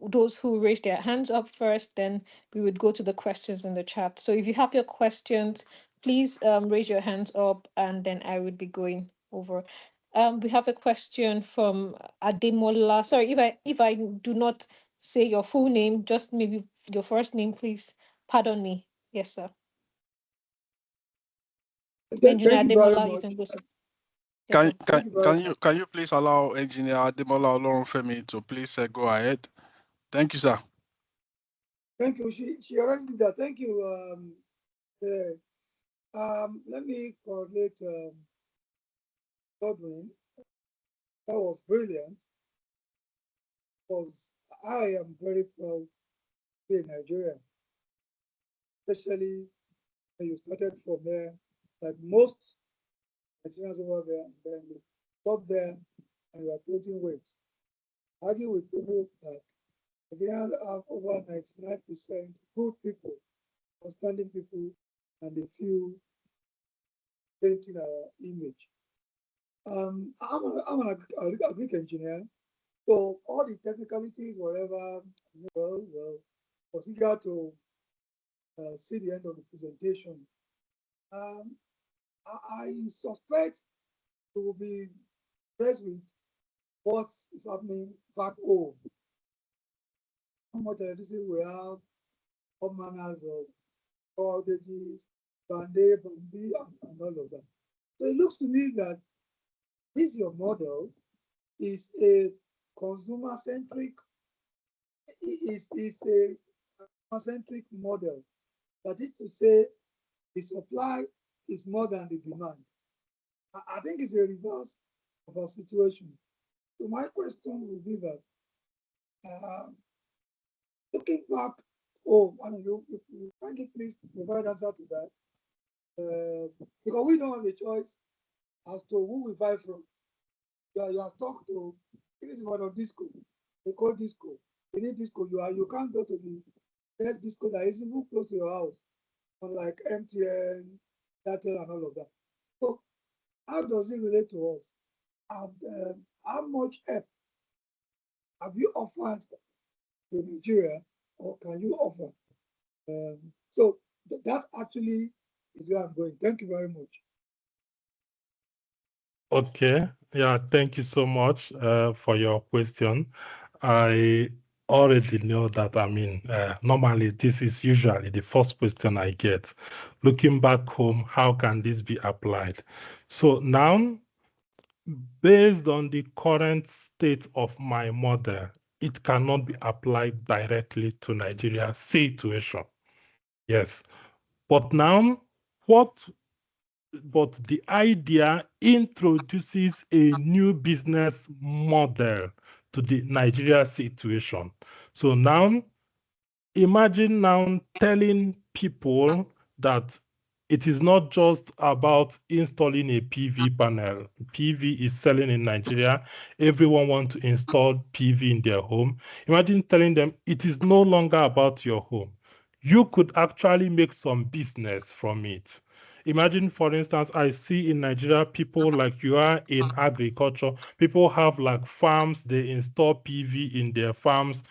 those who raised their hands up first, then we would go to the questions in the chat. So if you have your questions, please raise your hands up, and then I would be going over. We have a question from Ademola. Sorry, if I do not say your full name, just maybe your first name, please pardon me. Yes, sir. Engineer Thank you very Ademola, you much. can go, sir. Yes, sir. Can you please allow Engineer Ademola Olorunfemi to please go ahead? Thank you, sir. Thank you. She already did that. Thank you. Let me correlate Godwin. That was brilliant. Because I am very proud to be a Nigerian, especially when you started from there, like most Nigerians over there, and then you got there and you are creating waves. Argue with people that Nigerians have over 99% good people, outstanding people, and a few painting our image. I'm an agric engineer, so all the technicalities, whatever, well, was eager to see the end of the presentation. I suspect we will be impressed with what is happening back home. How much electricity we have, all manners of outages, Bande, Bambi, and all of that. So it looks to me that this your model is a consumer-centric, is a consumer-centric model. That is to say, the supply is more than the demand. I think it's a reverse of our situation. So my question would be that, looking back, and you kindly please provide answer to that, because we don't have a choice as to who we buy from. You are stuck to, this is one of disco, they call disco. You need disco, you can't go to the best disco that is even close to your house, unlike MTN, Airtel, and all of that. So how does it relate to us? And how much help have you offered to Nigeria, or can you offer? So that actually is where I'm going. Thank you very much. Okay. Yeah, thank you so much for your question. I already know that, normally this is usually the first question I get. Looking back home, how can this be applied? So now, based on the current state of my model, it cannot be applied directly to Nigeria's situation. Yes. But now, but the idea introduces a new business model to the Nigeria situation. So now, imagine now telling people that it is not just about installing a PV panel. PV is selling in Nigeria. Everyone wants to install PV in their home. Imagine telling them it is no longer about your home. You could actually make some business from it. Imagine, for instance, I see in Nigeria, people like you are in agriculture, people have like farms, they install PV in their farms.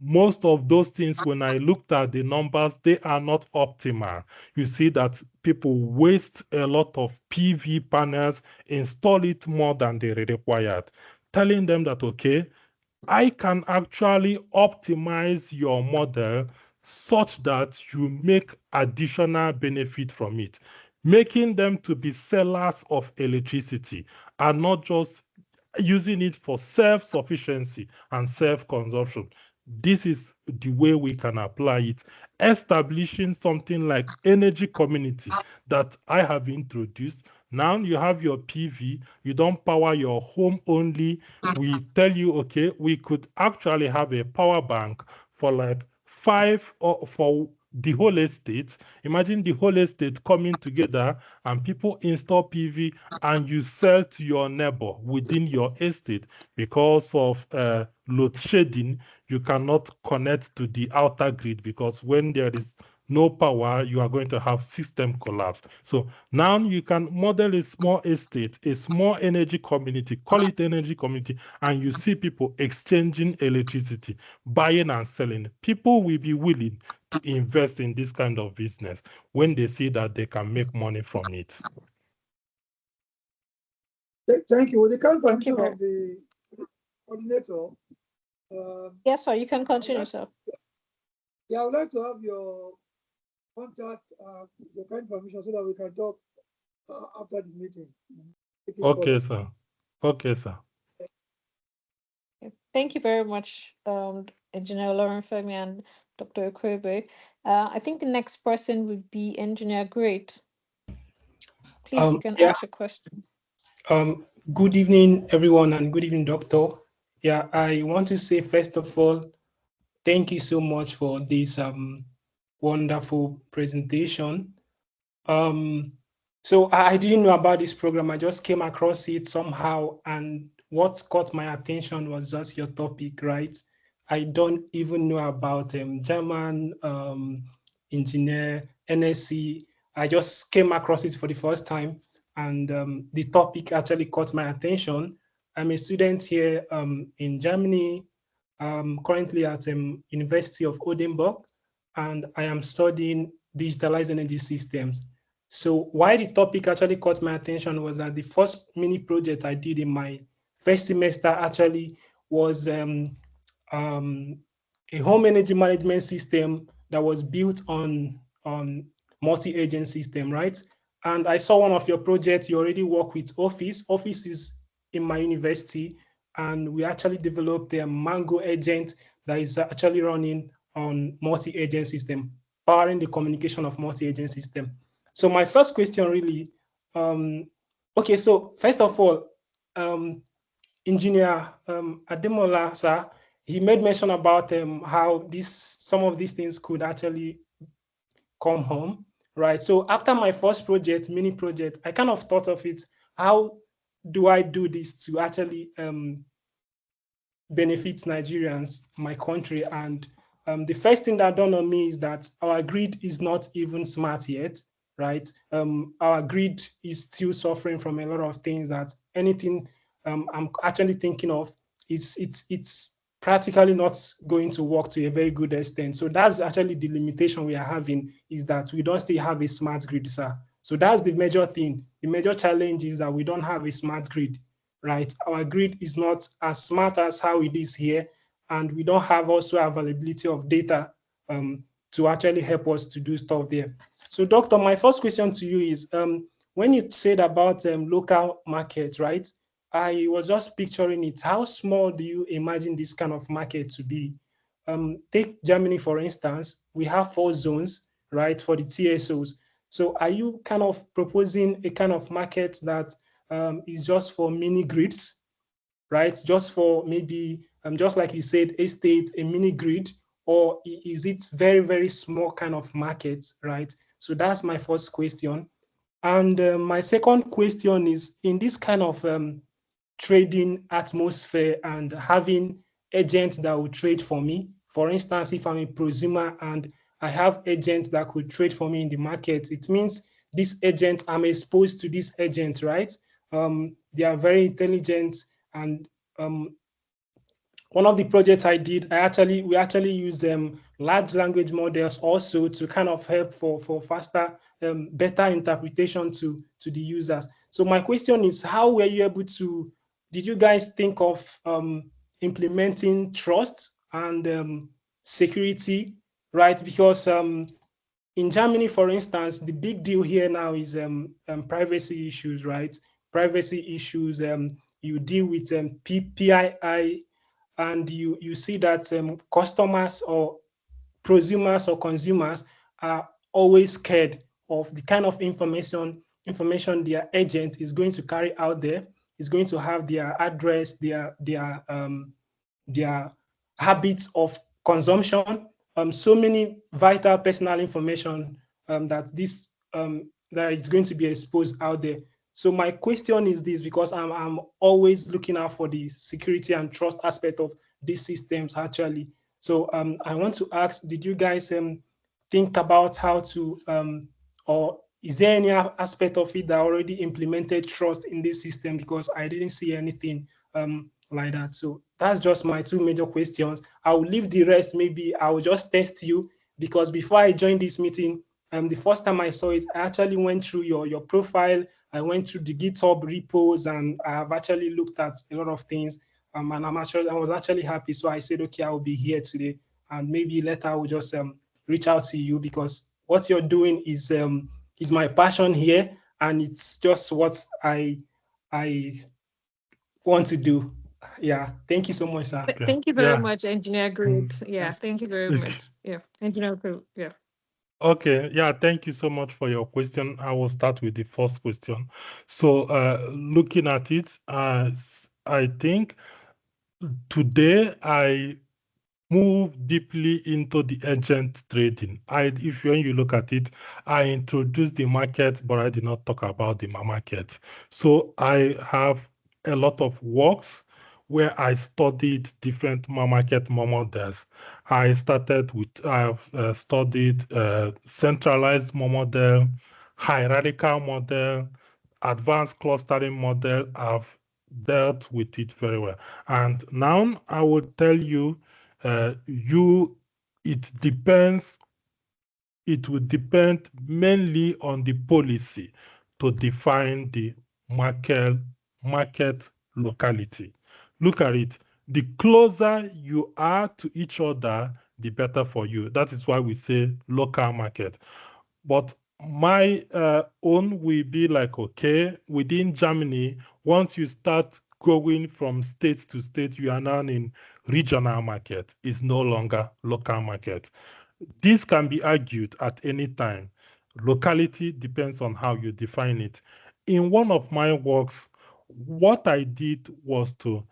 Most of those things, when I looked at the numbers, they are not optimal. You see that people waste a lot of PV panels, install it more than they required. Telling them that, okay, I can actually optimize your model such that you make additional benefit from it, making them to be sellers of electricity and not just using it for self-sufficiency and self-consumption. This is the way we can apply it, establishing something like energy community that I have introduced Now you have your PV, you don't power your home only. We tell you, okay, we could actually have a power bank for like 5 or for the whole estate. Imagine the whole estate coming together and people install PV and you sell to your neighbor within your estate. Because of load shedding, you cannot connect to the outer grid, because when there is no power, you are going to have system collapse. So now you can model a small estate, a small energy community, call it energy community, and you see people exchanging electricity, buying and selling. People will be willing to invest in this kind of business when they see that they can make money from it. Thank you. With the kind Thank you permission very of the coordinator, Yes, sir, you can continue, sir. yeah, I would like to have your contact, your kind permission, so that we can talk after the meeting. Okay, sir. Okay, sir. Thank you very much, Engineer Lauren Femi and Dr. Okwuibe. I think the next person would be Engineer Great. Please, you can ask your question. Good evening, everyone, and good evening, Doctor. Yeah, I want to say, first of all, thank you so much for this wonderful presentation. So I didn't know about this program. I just came across it somehow, and what caught my attention was just your topic, right? I don't even know about German engineer, NSC. I just came across it for the first time, and the topic actually caught my attention. I'm a student here in Germany, currently at University of Oldenburg, and I am studying digitalized energy systems. So why the topic actually caught my attention was that the first mini project I did in my first semester actually was a home energy management system that was built on multi-agent system, right? And I saw one of your projects, you already work with Office. Office is in my university, and we actually developed a Mango agent that is actually running on multi-agent system, powering the communication of multi-agent system. So my first question really, okay, so first of all, Engineer Ademola, sir, he made mention about how some of these things could actually come home, right? So after my first project, mini project, I kind of thought of it, how do I do this to actually benefit Nigerians, my country? And the first thing that dawned on me is that our grid is not even smart yet, right? Our grid is still suffering from a lot of things that anything I'm actually thinking of, it's practically not going to work to a very good extent. So that's actually the limitation we are having, is that we don't still have a smart grid, sir. So that's the major thing. The major challenge is that we don't have a smart grid, right? Our grid is not as smart as how it is here, and we don't have also availability of data to actually help us to do stuff there. So, Doctor, my first question to you is, when you said about local market, right? I was just picturing it. How small do you imagine this kind of market to be? Take Germany, for instance. We have 4 zones, right, for the TSOs. So are you kind of proposing a kind of market that is just for mini grids, right? Just for maybe, just like you said, estate, a mini grid, or is it very, very small kind of market, right? So that's my first question. And my second question is, in this kind of trading atmosphere and having agents that will trade for me, for instance, if I'm a prosumer and I have agents that could trade for me in the market, it means this agent, I'm exposed to this agent, right? They are very intelligent, and one of the projects I did, we actually used large language models also to kind of help for faster, better interpretation to the users. So my question is, how were you able to, did you guys think of implementing trust and security, right? Because in Germany, for instance, the big deal here now is privacy issues, right? Privacy issues, you deal with PII, and you see that customers or prosumers or consumers are always scared of the kind of information information their agent is going to carry out there. Is going to have their address, their habits of consumption, so many vital personal information that that is going to be exposed out there. So my question is this, because I'm always looking out for the security and trust aspect of these systems actually. So I want to ask, did you guys think about how to, or is there any aspect of it that already implemented trust in this system? Because I didn't see anything like that. So that's just my two major questions. I will leave the rest. Maybe I will just test you, because before I joined this meeting, the first time I saw it, I actually went through your profile. I went through the GitHub repos, and I have actually looked at a lot of things. And I was actually happy. So I said, okay, I will be here today, and maybe later I will just reach out to you, because what you're doing is my passion here, and it's just what I want to do. Yeah, thank you so much, sir. Okay. Thank you very Yeah. much, Engineer Great. Yeah, thank you very Okay. much. Yeah, Engineer Great. Yeah. Okay, yeah, thank you so much for your question. I will start with the first question. So, looking at it, I think today I move deeply into the agent trading. If when you look at it, I introduced the market, but I did not talk about the market. So I have a lot of works where I studied different market models. I started with, I've studied centralized model, hierarchical model, advanced clustering model. I've dealt with it very well. And now I will tell you, it depends, it will depend mainly on the policy to define the market locality. Look at it. The closer you are to each other, the better for you. That is why we say local market. But my own will be like, okay, within Germany, once you start going from state to state, you are now in regional market. It's no longer local market. This can be argued at any time. Locality depends on how you define it. In one of my works, what I did was to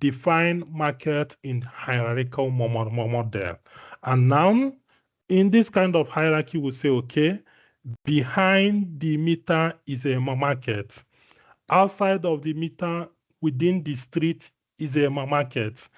define market in hierarchical model. And now, in this kind of hierarchy, we say, okay, behind the meter is a market. Outside of the meter, within the street, is a market.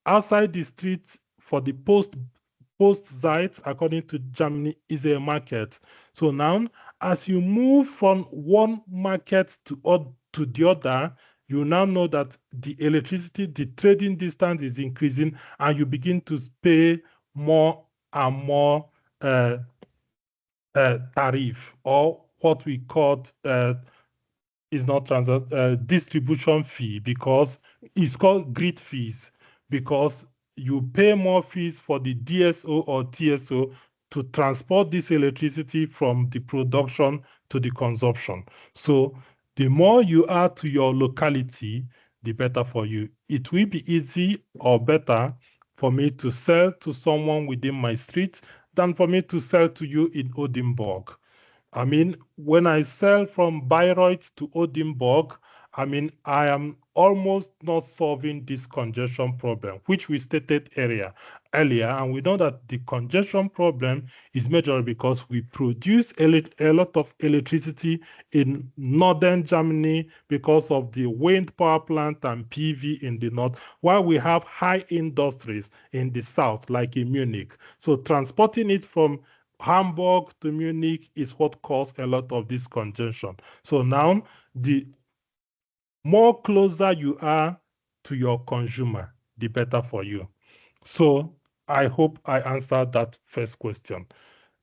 Outside the street, for the post site, according to Germany, is a market. So now, as you move from one market to the other, you now know that the electricity, the trading distance is increasing, and you begin to pay more and more tariff, or what we call is not distribution fee, because it's called grid fees, because you pay more fees for the DSO or TSO to transport this electricity from the production to the consumption. So the more you are to your locality, the better for you. It will be easy or better for me to sell to someone within my street than for me to sell to you in Odinburgh. I mean, when I sell from Bayreuth to Odinburgh, I mean, I am almost not solving this congestion problem, which we stated earlier. And we know that the congestion problem is majorly because we produce a lot of electricity in northern Germany because of the wind power plant and PV in the north, while we have high industries in the south, like in Munich. So transporting it from Hamburg to Munich is what caused a lot of this congestion. So now, the more closer you are to your consumer, the better for you. So I hope I answered that first question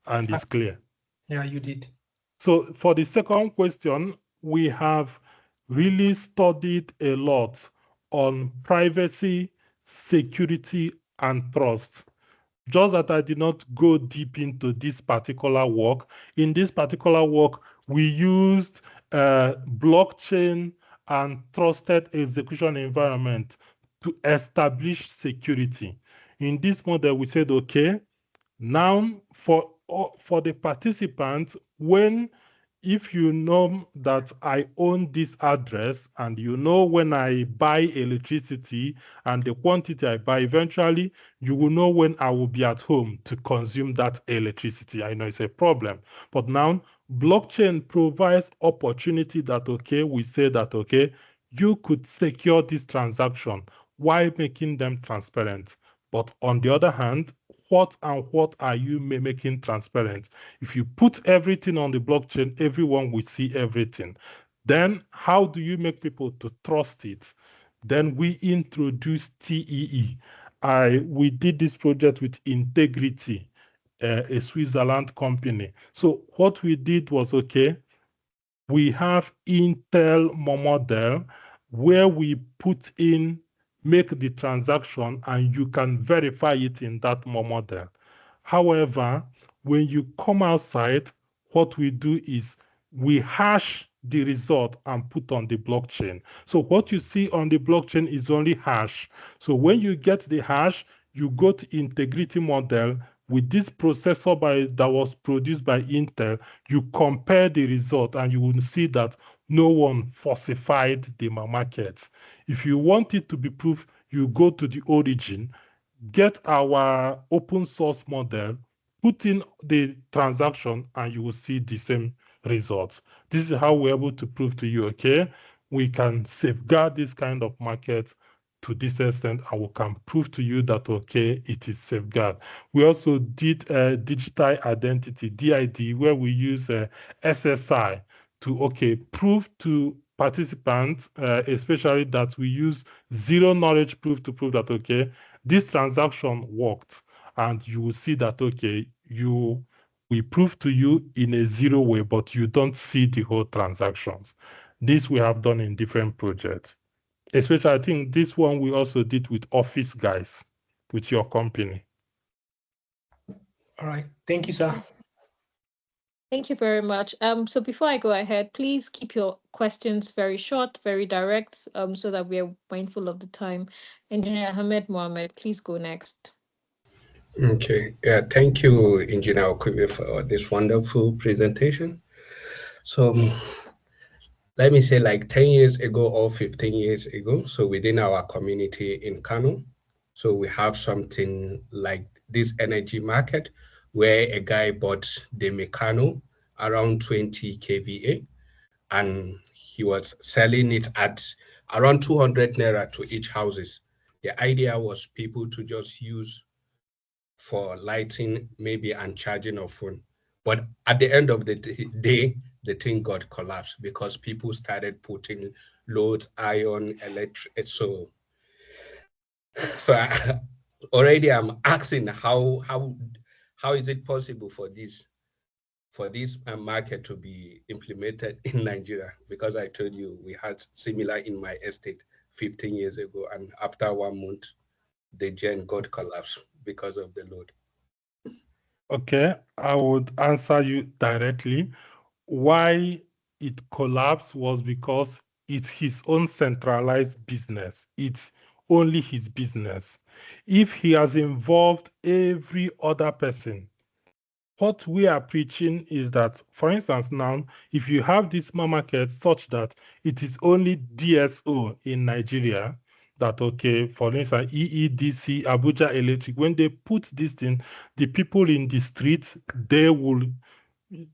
and it's clear. Yeah, you did. So for the second question, we have really studied a lot on privacy, security, and trust. Just that I did not go deep into this particular work. In this particular work, we used blockchain and trusted execution environment to establish security. In this model, we said, okay, now for the participants, when if you know that I own this address and you know when I buy electricity and the quantity I buy, eventually you will know when I will be at home to consume that electricity. I know it's a problem, but now blockchain provides opportunity that, okay, we say that, okay, you could secure this transaction while making them transparent. But on the other hand, what are you making transparent? If you put everything on the blockchain, everyone will see everything. Then how do you make people to trust it? Then we introduce TEE. We did this project with Integrity, a Switzerland company. So what we did was, okay, we have Intel model where we make the transaction and you can verify it in that model. However, when you come outside, what we do is we hash the result and put on the blockchain. So what you see on the blockchain is only hash. So when you get the hash, you go to integrity model with this processor that was produced by Intel. You compare the result and you will see that no one falsified the market. If you want it to be proof, you go to the origin, get our open source model, put in the transaction, and you will see the same results. This is how we're able to prove to you, okay, we can safeguard this kind of market to this extent, and we can prove to you that, okay, it is safeguard. We also did digital identity, DID, where we use SSI to, okay, prove to participants, especially that we use zero knowledge proof to prove that, okay, this transaction worked. And you will see that, okay, we prove to you in a zero way, but you don't see the whole transactions. This we have done in different projects. Especially, I think this one we also did with Office Guys, with your company. All right. Thank you, sir. Thank you very much. So before I go ahead, please keep your questions very short, very direct, so that we are mindful of the time. Engineer Ahmed Mohammed, please go next. Okay. Yeah. Thank you, Engineer Okwuibe, for this wonderful presentation. So let me say like 10 years ago or 15 years ago, so within our community in Kano, so we have something like this energy market where a guy bought the Meccano around 20 kVA and he was selling it at around 200 naira to each houses. The idea was people to just use for lighting maybe and charging of phone. But at the end of the day, the thing got collapsed because people started putting loads, iron, electric. So already I'm asking how is it possible for this market to be implemented in Nigeria? Because I told you we had similar in my estate 15 years ago, and after 1 month, the gen got collapsed because of the load. Okay, I would answer you directly. Why it collapsed was because it's his own centralized business. It's only his business. If he has involved every other person, what we are preaching is that, for instance, now, if you have this market such that it is only DSO in Nigeria, that, okay, for instance, EEDC, Abuja Electric, when they put this thing, the people in the streets, they will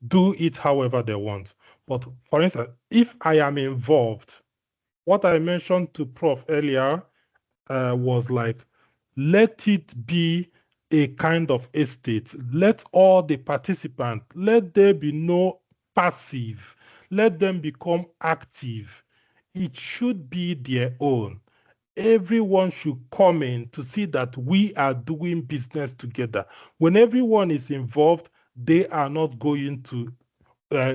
do it however they want. But for instance, if I am involved, what I mentioned to Prof earlier was like, let it be a kind of estate. Let all the participants, let there be no passive. Let them become active. It should be their own. Everyone should come in to see that we are doing business together. When everyone is involved, they are not going to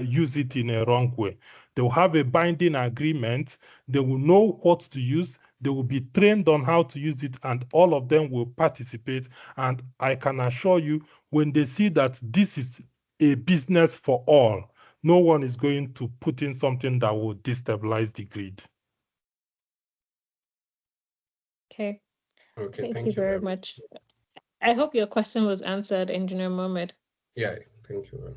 use it in a wrong way. They will have a binding agreement. They will know what to use. They will be trained on how to use it, and all of them will participate. And I can assure you, when they see that this is a business for all, no one is going to put in something that will destabilize the grid. Okay. Okay, Thank you very much. I hope your question was answered, Engineer Mohammed. Yeah, thank you.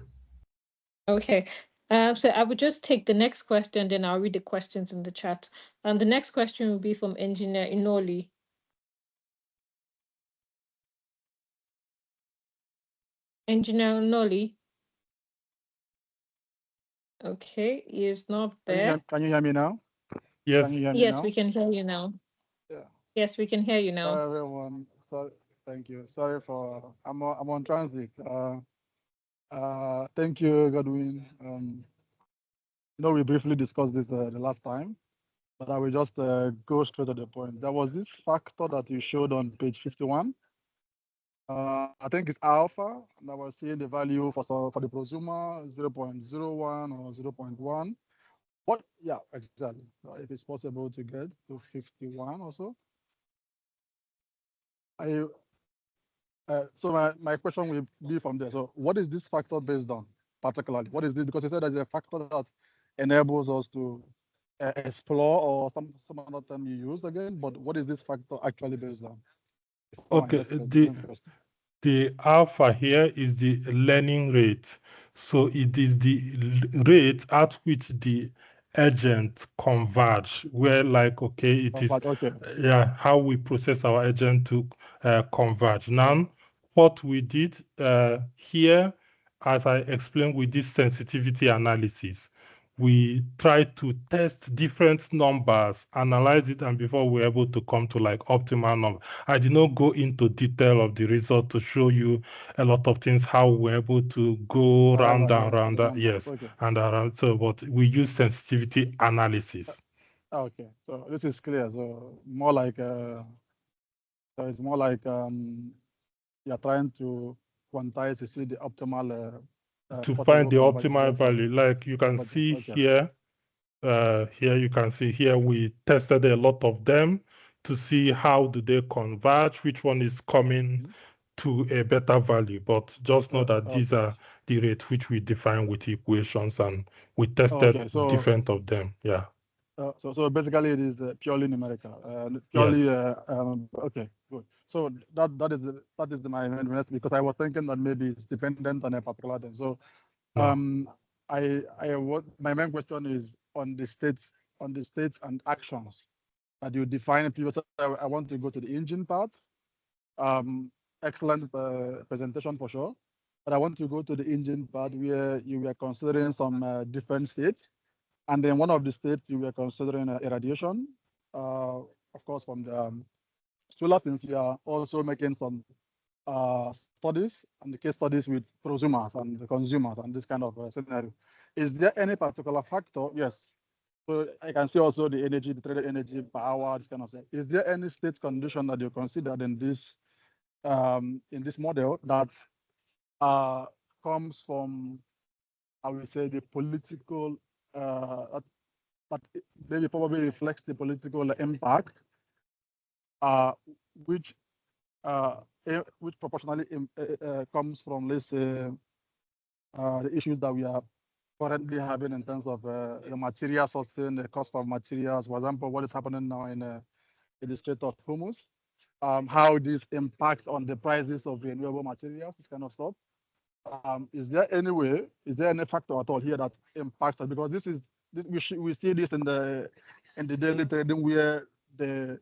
Okay. So I would just take the next question, then I'll read the questions in the chat. And the next question will be from Engineer Inoli. Engineer Inoli. Okay, he is not there. Can you hear me now? Yes. Can you hear me Yes, now? we can hear you now. Yeah. Yes, we can hear you now. Sorry, everyone. Sorry. Thank you. Sorry for I'm on transit. Thank you, Godwin. We briefly discussed this the last time, but I will just go straight to the point. There was this factor that you showed on page 51. I think it's alpha, and I was seeing the value for the prosumer 0.01 or 0.1. What? Yeah, exactly. So if it's possible to get to 51 or so. So my question will be from there. So what is this factor based on, particularly? What is this? Because you said there's a factor that enables us to explore, or some other term you used again, but what is this factor actually based on? Okay, the alpha here is the learning rate. So it is the rate at which the agent converge, where like, okay, it is how we process our agent to converge. Now, what we did here, as I explained with this sensitivity analysis, we tried to test different numbers, analyze it, and before we're able to come to like optimal number. I did not go into detail of the result to show you a lot of things, how we're able to go round and round, yes, and around. So, but we use sensitivity analysis. Okay, so this is clear. So more like, it's more like you're trying to quantize to see the optimal to find the optimal value. Like you can see here, here you can see here we tested a lot of them to see how do they converge, which one is coming to a better value. But just know that these are the rate which we define with equations, and we tested different of them. Yeah. So basically it is purely numerical. Purely yes. Okay, good. So that is my main, because I was thinking that maybe it's dependent on a particular thing. So no. My main question is on the states and actions that you define. I want to go to the engine part. Excellent presentation for sure. But I want to go to the engine part where you were considering some different states. And then one of the states you were considering irradiation. Of course, from the solar things, you are also making some studies and the case studies with prosumers and the consumers and this kind of scenario. Is there any particular factor? Yes. So I can see also the energy, the traded energy per hour, this kind of thing. Is there any state condition that you considered in this model that comes from, I will say, the political, that maybe probably reflects the political impact, which proportionally comes from, let's say, the issues that we are currently having in terms of the material sourcing, the cost of materials. For example, what is happening now in the Strait of Hormuz, how this impacts on the prices of renewable materials, this kind of stuff. Is there any factor at all here that impacts us? Because we see this in the daily trading, where the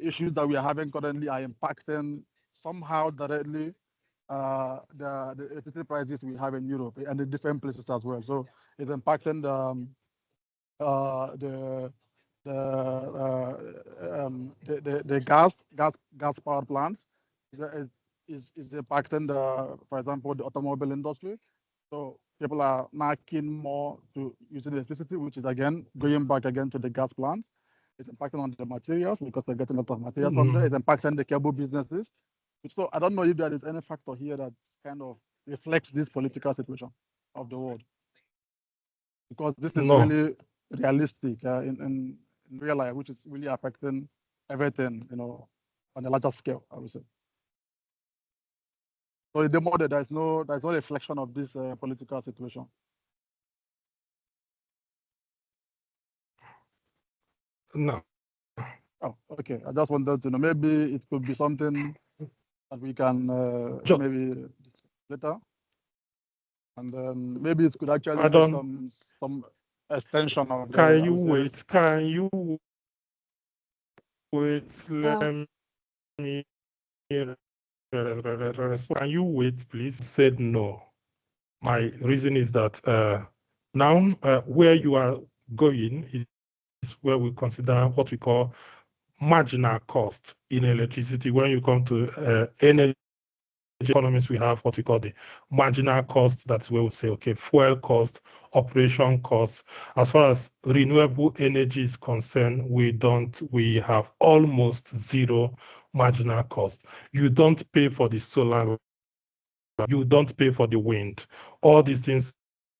issues that we are having currently are impacting somehow directly the electricity prices we have in Europe and the different places as well. So it's impacting the gas power plants. Is impacting for example, the automobile industry. So people are now keen more to using electricity, which is again going back again to the gas plants. It's impacting on the materials because they're getting a lot of materials from there. It's impacting the cable businesses. So I don't know if there is any factor here that kind of reflects this political situation of the world, because this is really realistic in real life, which is really affecting everything, on a larger scale, I would say. So in the model, there's no reflection of this political situation. No. Oh, okay. I just wanted to know. Maybe it could be something that we can maybe later. And then maybe it could actually I make don't. some extension of the. Can you wait? Can you wait? Let me respond. Can you wait, please? Said no. My reason is that now where you are going is where we consider what we call marginal cost in electricity. When you come to energy economies, we have what we call the marginal cost. That's where we say, okay, fuel cost, operation cost. As far as renewable energy is concerned, we have almost zero marginal cost. You don't pay for the solar, you don't pay for the wind. All these things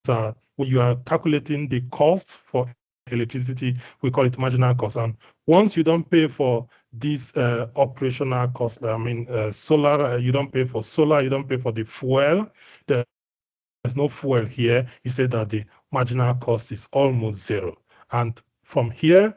are, when you are calculating the cost for electricity, we call it marginal cost. And once you don't pay for these operational costs, solar, you don't pay for solar, you don't pay for the fuel, there's no fuel here, you say that the marginal cost is almost zero. And from here,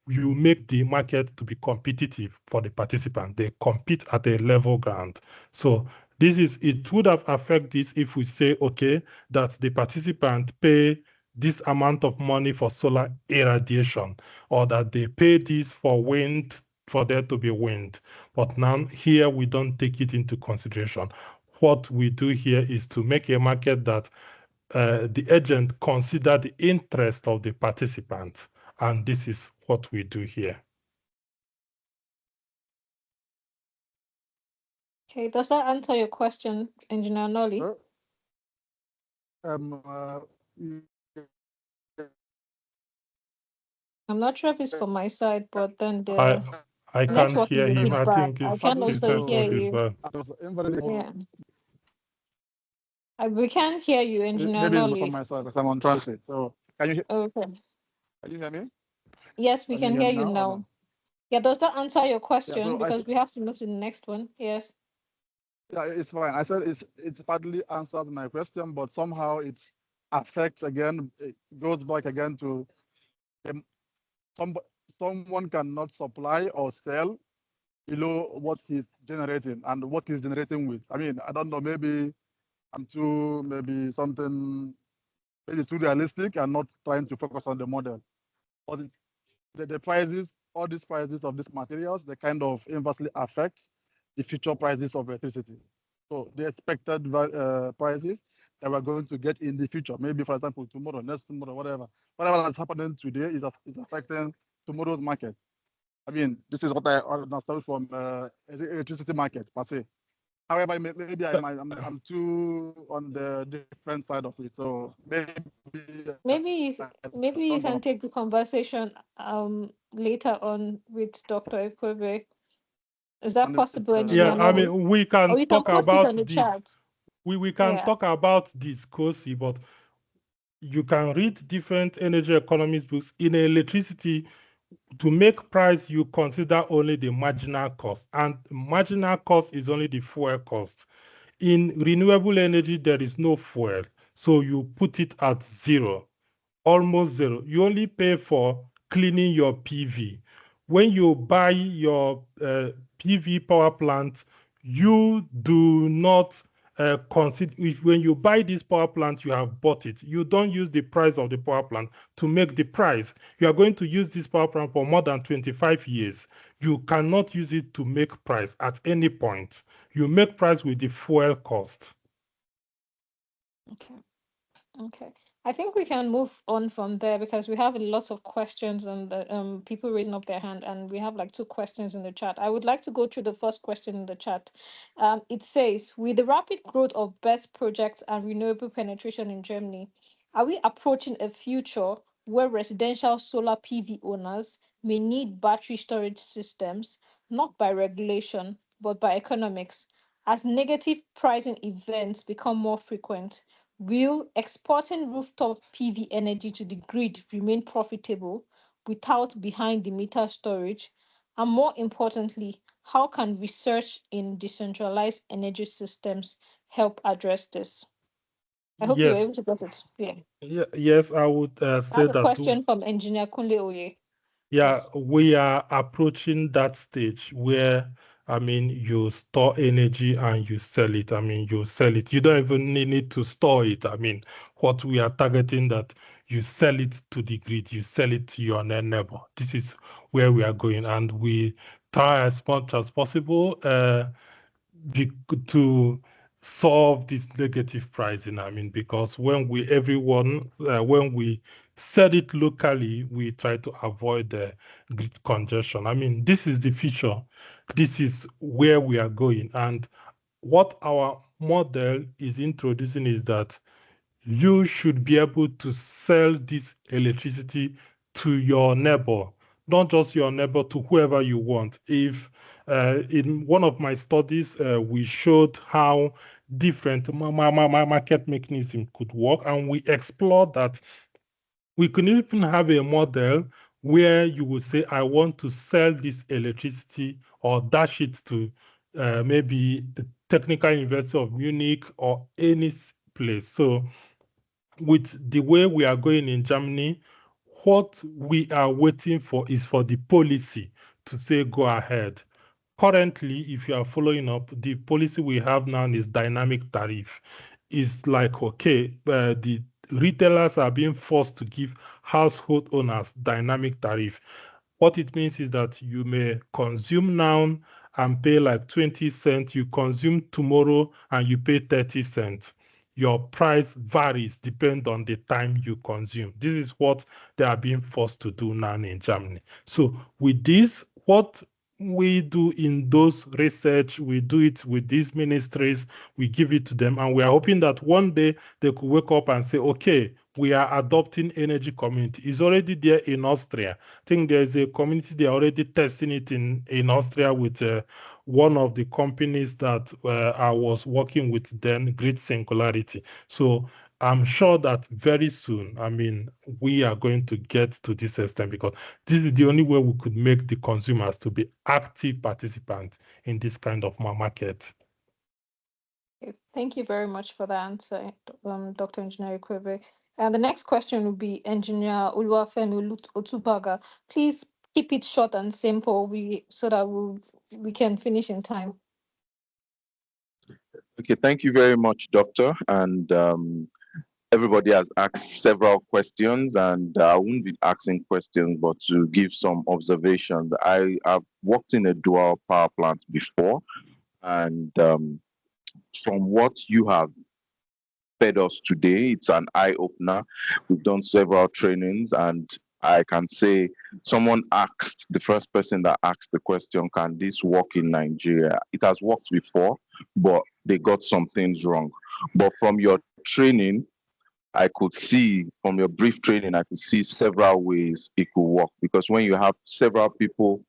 you make the market to be competitive for the participant. They compete at a level ground. So it would have affected this if we say, okay, that the participant pay this amount of money for solar irradiation, or that they pay this for wind, for there to be wind. But now here we don't take it into consideration. What we do here is to make a market that the agent consider the interest of the participant. And this is what we do here. Okay, does that answer your question, Engineer Nolly? I'm not sure if it's from my side, but then the I can't network hear is a him. bit I bad. think I can his also hear network is you. bad. Yeah. We can't hear you, Engineer Maybe it's Nolly. from my side because I'm on transit. So can you? Okay. Can you hear me? Yes, we can hear you now. No? Yeah, does that answer your question? so because we have to move to the next one. Yes. Yeah, it's fine. I said it partly answers my question, but somehow it affects again. It goes back again to someone cannot supply or sell below what he's generating and what he's generating with. I mean, I don't know. Maybe I'm too maybe too realistic and not trying to focus on the model. But the prices, all these prices of these materials, they kind of inversely affect the future prices of electricity. So the expected prices that we're going to get in the future, maybe for example tomorrow, next tomorrow, whatever that's happening today is affecting tomorrow's market. I mean, this is what I understand from electricity market per se. However, maybe I'm too on the different side of it. So maybe you can take the conversation later on with Dr. Okwuibe. Is that possible, Engineer? Yeah, I mean, we can talk about this. We can talk about this, Kosi, but you can read different energy economics books. In electricity, to make price, you consider only the marginal cost, and marginal cost is only the fuel cost. In renewable energy, there is no fuel, so you put it at zero, almost zero. You only pay for cleaning your PV. When you buy your PV power plant, you do not consider, when you buy this power plant, you have bought it. You don't use the price of the power plant to make the price. You are going to use this power plant for more than 25 years. You cannot use it to make price at any point. You make price with the fuel cost. Okay. I think we can move on from there because we have a lot of questions and people raising up their hand, and we have like 2 questions in the chat. I would like to go through the first question in the chat. It says, with the rapid growth of BESS projects and renewable penetration in Germany, are we approaching a future where residential solar PV owners may need battery storage systems, not by regulation, but by economics, as negative pricing events become more frequent? Will exporting rooftop PV energy to the grid remain profitable without behind-the-meter storage? And more importantly, how can research in decentralized energy systems help address this? I hope you were able to get it. Yes, I would say that. A question from Engineer Kunle Oye. Yeah, yes. We are approaching that stage where I mean, you store energy and you sell it. I mean, you sell it. You don't even need to store it. I mean, what we are targeting that you sell it to the grid, you sell it to your neighbor. This is where we are going, and we try as much as possible to solve this negative pricing. I mean, because when we set it locally, we try to avoid the grid congestion. I mean, this is the future. This is where we are going. And what our model is introducing is that you should be able to sell this electricity to your neighbor, not just your neighbor, to whoever you want. If in one of my studies, we showed how different market mechanism could work, and we explored that we could even have a model where you would say, I want to sell this electricity or dash it to maybe the Technical University of Munich or any place. So with the way we are going in Germany, what we are waiting for is for the policy to say go ahead. Currently, if you are following up, the policy we have now is dynamic tariff. It's like, okay, the retailers are being forced to give household owners dynamic tariff. What it means is that you may consume now and pay like 20 cents. You consume tomorrow and you pay 30 cents. Your price varies depending on the time you consume. This is what they are being forced to do now in Germany. So with this, what we do in those research, we do it with these ministries, we give it to them, and we are hoping that one day they could wake up and say, okay, we are adopting energy community. It's already there in Austria. I think there's a community, they're already testing it in Austria with one of the companies that I was working with then, Grid Singularity. So I'm sure that very soon, I mean, we are going to get to this extent, because this is the only way we could make the consumers to be active participants in this kind of market. Okay, thank you very much for that answer, Dr. Engineer Okwuibe. And the next question will be Engineer Oluwafemi Otubaga. Please keep it short and simple, so that we can finish in time. Okay, thank you very much, Doctor. And everybody has asked several questions, and I won't be asking questions, but to give some observations. I have worked in a dual power plant before, and from what you have fed us today, it's an eye-opener. We've done several trainings, and I can say someone asked, the first person that asked the question, can this work in Nigeria? It has worked before, but they got some things wrong. But from your training, I could see, from your brief training, I could see several ways it could work. Because when you have several people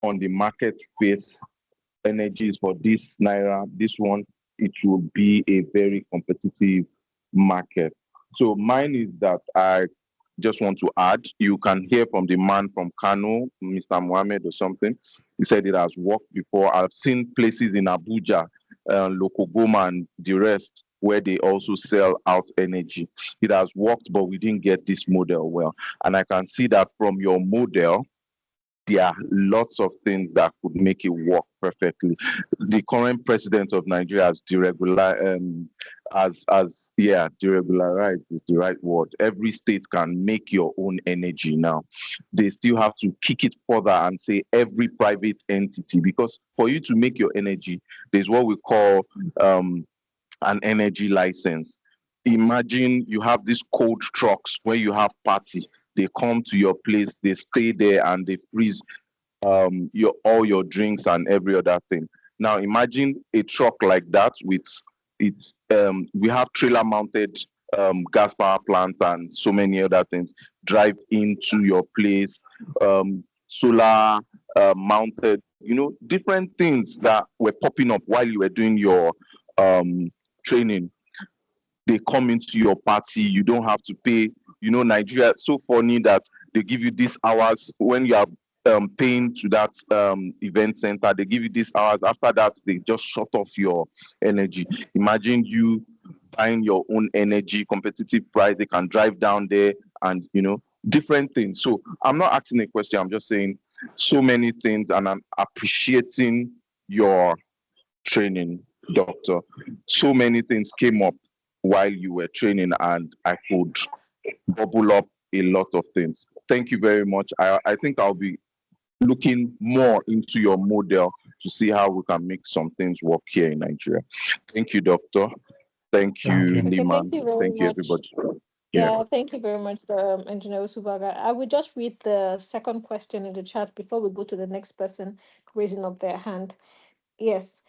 on the market space, energy is for this naira, this one, it will be a very competitive market. So mine is that I just want to add, you can hear from the man from Kano, Mr. Mohammed or something. He said it has worked before. I've seen places in Abuja, Lokogoma and the rest, where they also sell out energy. It has worked, but we didn't get this model well. And I can see that from your model, there are lots of things that could make it work perfectly. The current president of Nigeria has deregularized is the right word. Every state can make your own energy now. They still have to kick it further and say every private entity, because for you to make your energy, there's what we call an energy license. Imagine you have these cold trucks where you have party. They come to your place, they stay there, and they freeze all your drinks and every other thing. Now imagine a truck like that with its we have trailer mounted gas power plants and so many other things drive into your place, solar mounted, different things that were popping up while you were doing your training. They come into your party, you don't have to pay. Nigeria is so funny that they give you these hours when you are paying to that event center. They give you these hours. After that, they just shut off your energy. Imagine you buying your own energy, competitive price. They can drive down there and, different things. So I'm not asking a question. I'm just saying so many things, and I'm appreciating your training, Doctor. So many things came up while you were training, and I could bubble up a lot of things. Thank you very much. I think I'll be looking more into your model to see how we can make some things work here in Nigeria. Thank you, Doctor. Thank Thank you, you. Okay, thank Liman. you very Thank you, much. everybody. Yeah. Yeah, thank you very much, Engineer Usubaga. I will just read the second question in the chat before we go to the next person raising up their hand. Yes.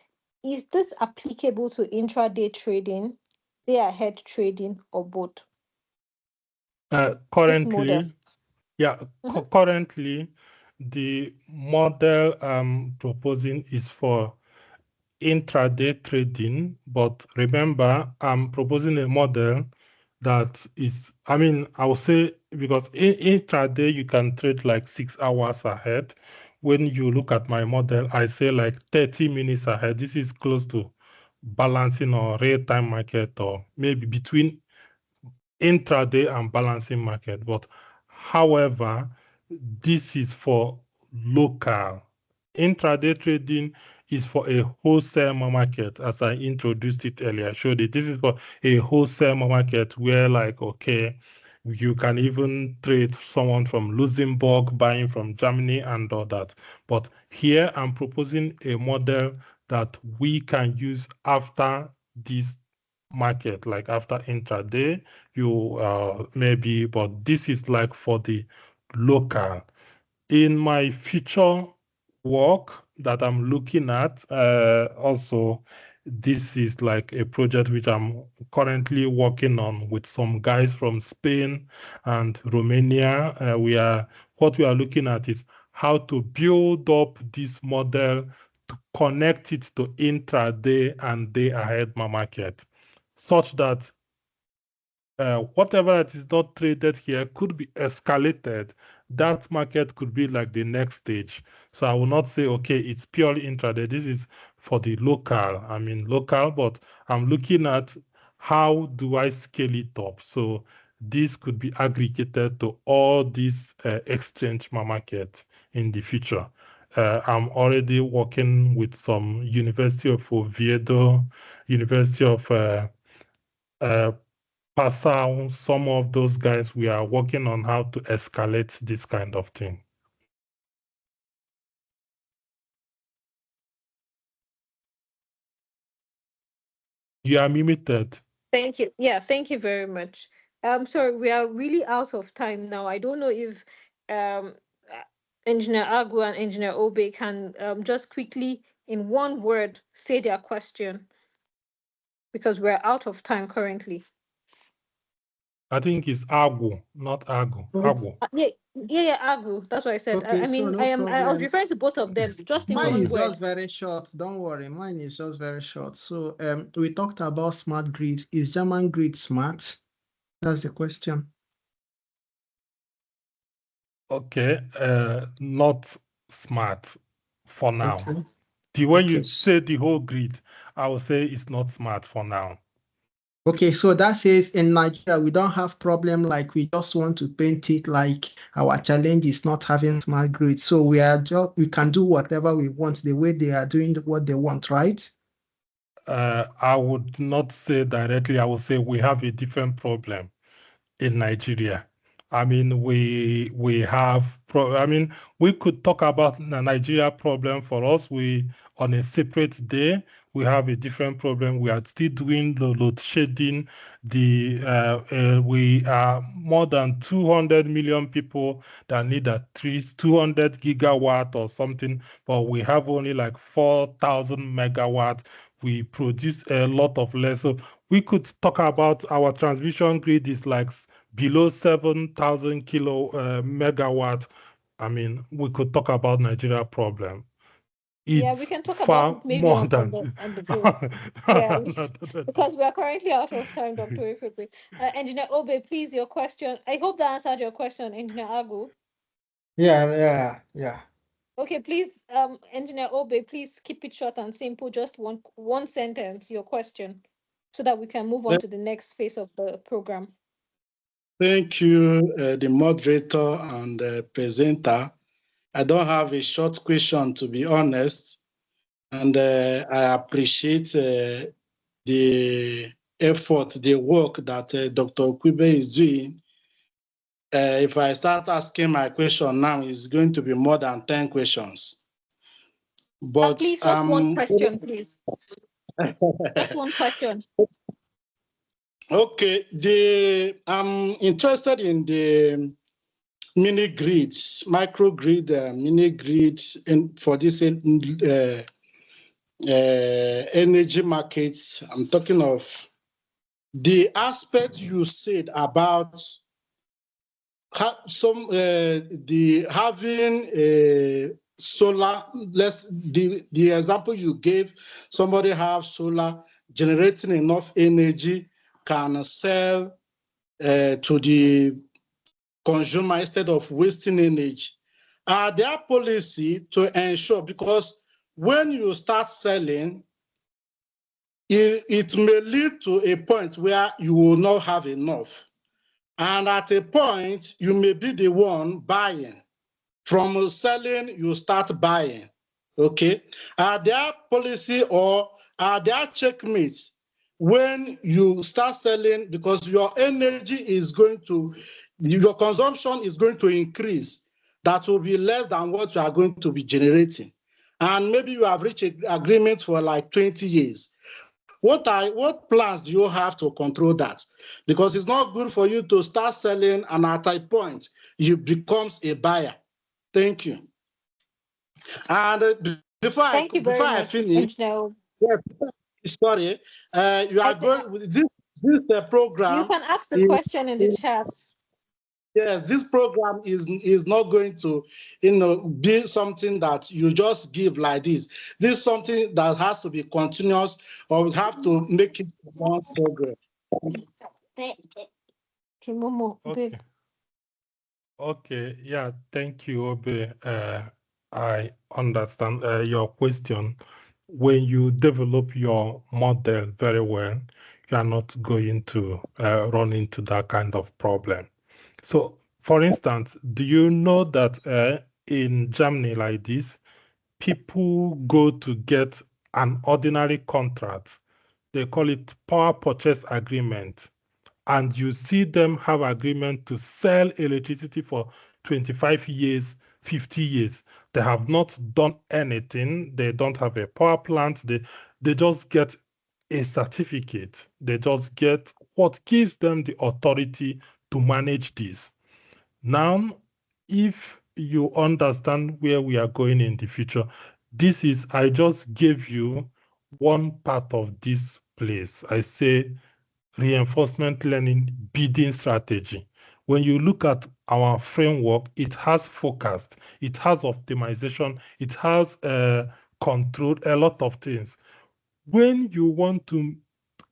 Is this applicable to intraday trading, day ahead trading, or both? This model. Currently, yeah, Mhm. currently, the model I'm proposing is for intraday trading, but remember, I'm proposing a model that is, I will say, because in intraday, you can trade like 6 hours ahead. When you look at my model, I say like 30 minutes ahead. This is close to balancing or real-time market, or maybe between intraday and balancing market. But however, this is for local. Intraday trading is for a wholesale market, as I introduced it earlier. I showed it. This is for a wholesale market where, like, okay, you can even trade someone from Luxembourg buying from Germany and all that. But here I'm proposing a model that we can use after this market, like after intraday, you maybe, but this is like for the local. In my future work that I'm looking at, also, this is like a project which I'm currently working on with some guys from Spain and Romania. What we are looking at is how to build up this model to connect it to intraday and day ahead market, such that whatever that is not traded here could be escalated. That market could be like the next stage. So I will not say, okay, it's purely intraday. This is for the local. Local, but I'm looking at how do I scale it up. So this could be aggregated to all these exchange market in the future. I'm already working with some University of Oviedo, University of Passau, some of those guys, we are working on how to escalate this kind of thing. You are muted. Thank you. Yeah, thank you very much. Sorry, we are really out of time now. I don't know if uh, Engineer Agu and Engineer Obe can just quickly, in one word, say their question, because we're out of time currently. I think it's Agu, not Agu. Agu. Yeah, Agu. That's what I said. Okay, so no I was problem. referring to both of them, just in Mine one is word. just very short. Don't worry, mine is just very short. So we talked about smart grid. Is German grid smart? That's the question. Okay, not smart for now. Okay. When you say the whole grid, I will say it's not smart for now. Okay, so that says in Nigeria, we don't have problem like we just want to paint it like our challenge is not having smart grid. So we can do whatever we want the way they are doing what they want, right? I would not say directly. I would say we have a different problem in Nigeria. We have, we could talk about the Nigeria problem for us. On a separate day, we have a different problem. We are still doing load shedding. We are more than 200 million people that need at least 200 gigawatt or something, but we have only like 4,000 megawatt. We produce a lot of less. So we could talk about our transmission grid is like below 7,000 megawatt. We could talk about Nigeria problem. Yeah, we can talk about it maybe on the grid. Yeah, because we are currently out of time, Dr. Okwuibe. Engineer Obe, please, your question. I hope that answered your question, Engineer Agu. Yeah. Okay, please, Engineer Obe, please keep it short and simple. Just one sentence, your question, so that we can move on to the next phase of the program. Thank you, the moderator and the presenter. I don't have a short question, to be honest. And I appreciate the effort, the work that Dr. Okwuibe is doing. If I start asking my question now, it's going to be more than 10 questions. But please, just one question, please. Just one question. Okay, I'm interested in the mini grids, microgrid, mini grids for this energy markets. I'm talking of the aspect you said about having a solar. The example you gave, somebody have solar generating enough energy, can sell to the consumer instead of wasting energy. Their policy to ensure, because when you start selling, it may lead to a point where you will not have enough. And at a point, you may be the one buying. From selling, you start buying. Okay? Are there policy or are there checkmates when you start selling, because your energy is going to, your consumption is going to increase, that will be less than what you are going to be generating. And maybe you have reached an agreement for like 20 years. What plans do you have to control that? Because it's not good for you to start selling and at a point you becomes a buyer. Thank you. And Thank you very before I much, finish, Engineer. yes, sorry, you are going with this You program. can ask the question in the chat. Yes, this program is not going to, be something that you just give like this. This is something that has to be continuous, or we have to make it more progress. Okay. Okay. Yeah. Thank you, Obe. I understand your question. When you develop your model very well, you are not going to run into that kind of problem. So, for instance, do you know that in Germany like this, people go to get an ordinary contract? They call it power purchase agreement. And you see them have agreement to sell electricity for 25 years, 50 years. They have not done anything. They don't have a power plant. They just get a certificate. They just get what gives them the authority to manage this. Now, if you understand where we are going in the future, I just gave you one part of this place. I say reinforcement learning bidding strategy. When you look at our framework, it has focused, it has optimization, it has control, a lot of things. When you want to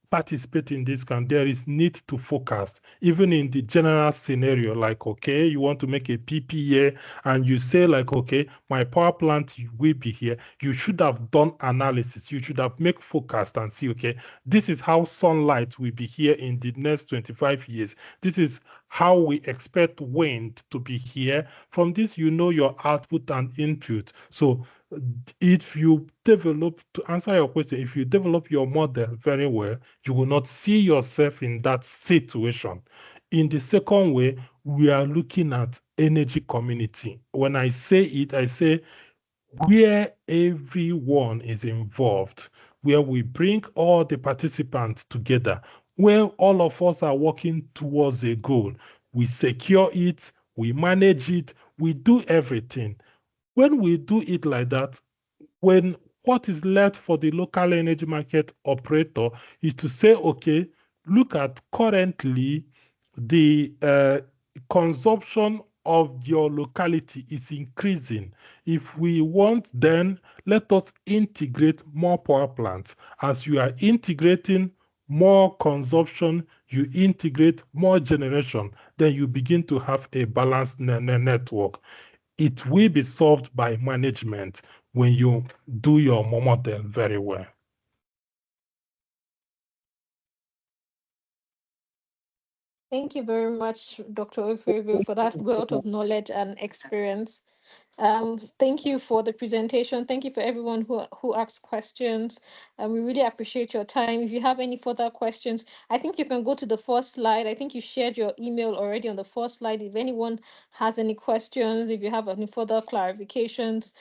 participate in this kind, there is need to focus, even in the general scenario, like, okay, you want to make a PPA and you say like, okay, my power plant will be here. You should have done analysis. You should have make focused and see, okay, this is how sunlight will be here in the next 25 years. This is how we expect wind to be here. From this, you know your output and input. So if you develop, to answer your question, if you develop your model very well, you will not see yourself in that situation. In the second way, we are looking at energy community. When I say it, I say where everyone is involved, where we bring all the participants together, where all of us are working towards a goal. We secure it, we manage it, we do everything. When we do it like that, when what is left for the local energy market operator is to say, okay, look at currently the consumption of your locality is increasing. If we want, then let us integrate more power plants. As you are integrating more consumption, you integrate more generation, then you begin to have a balanced network. It will be solved by management when you do your model very well. Thank you very much, Dr. Okwuibe, for that wealth of knowledge and experience. Thank you for the presentation. Thank you for everyone who asked questions. We really appreciate your time. If you have any further questions, I think you can go to the first slide. I think you shared your email already on the first slide. If anyone has any questions, if you have any further clarifications,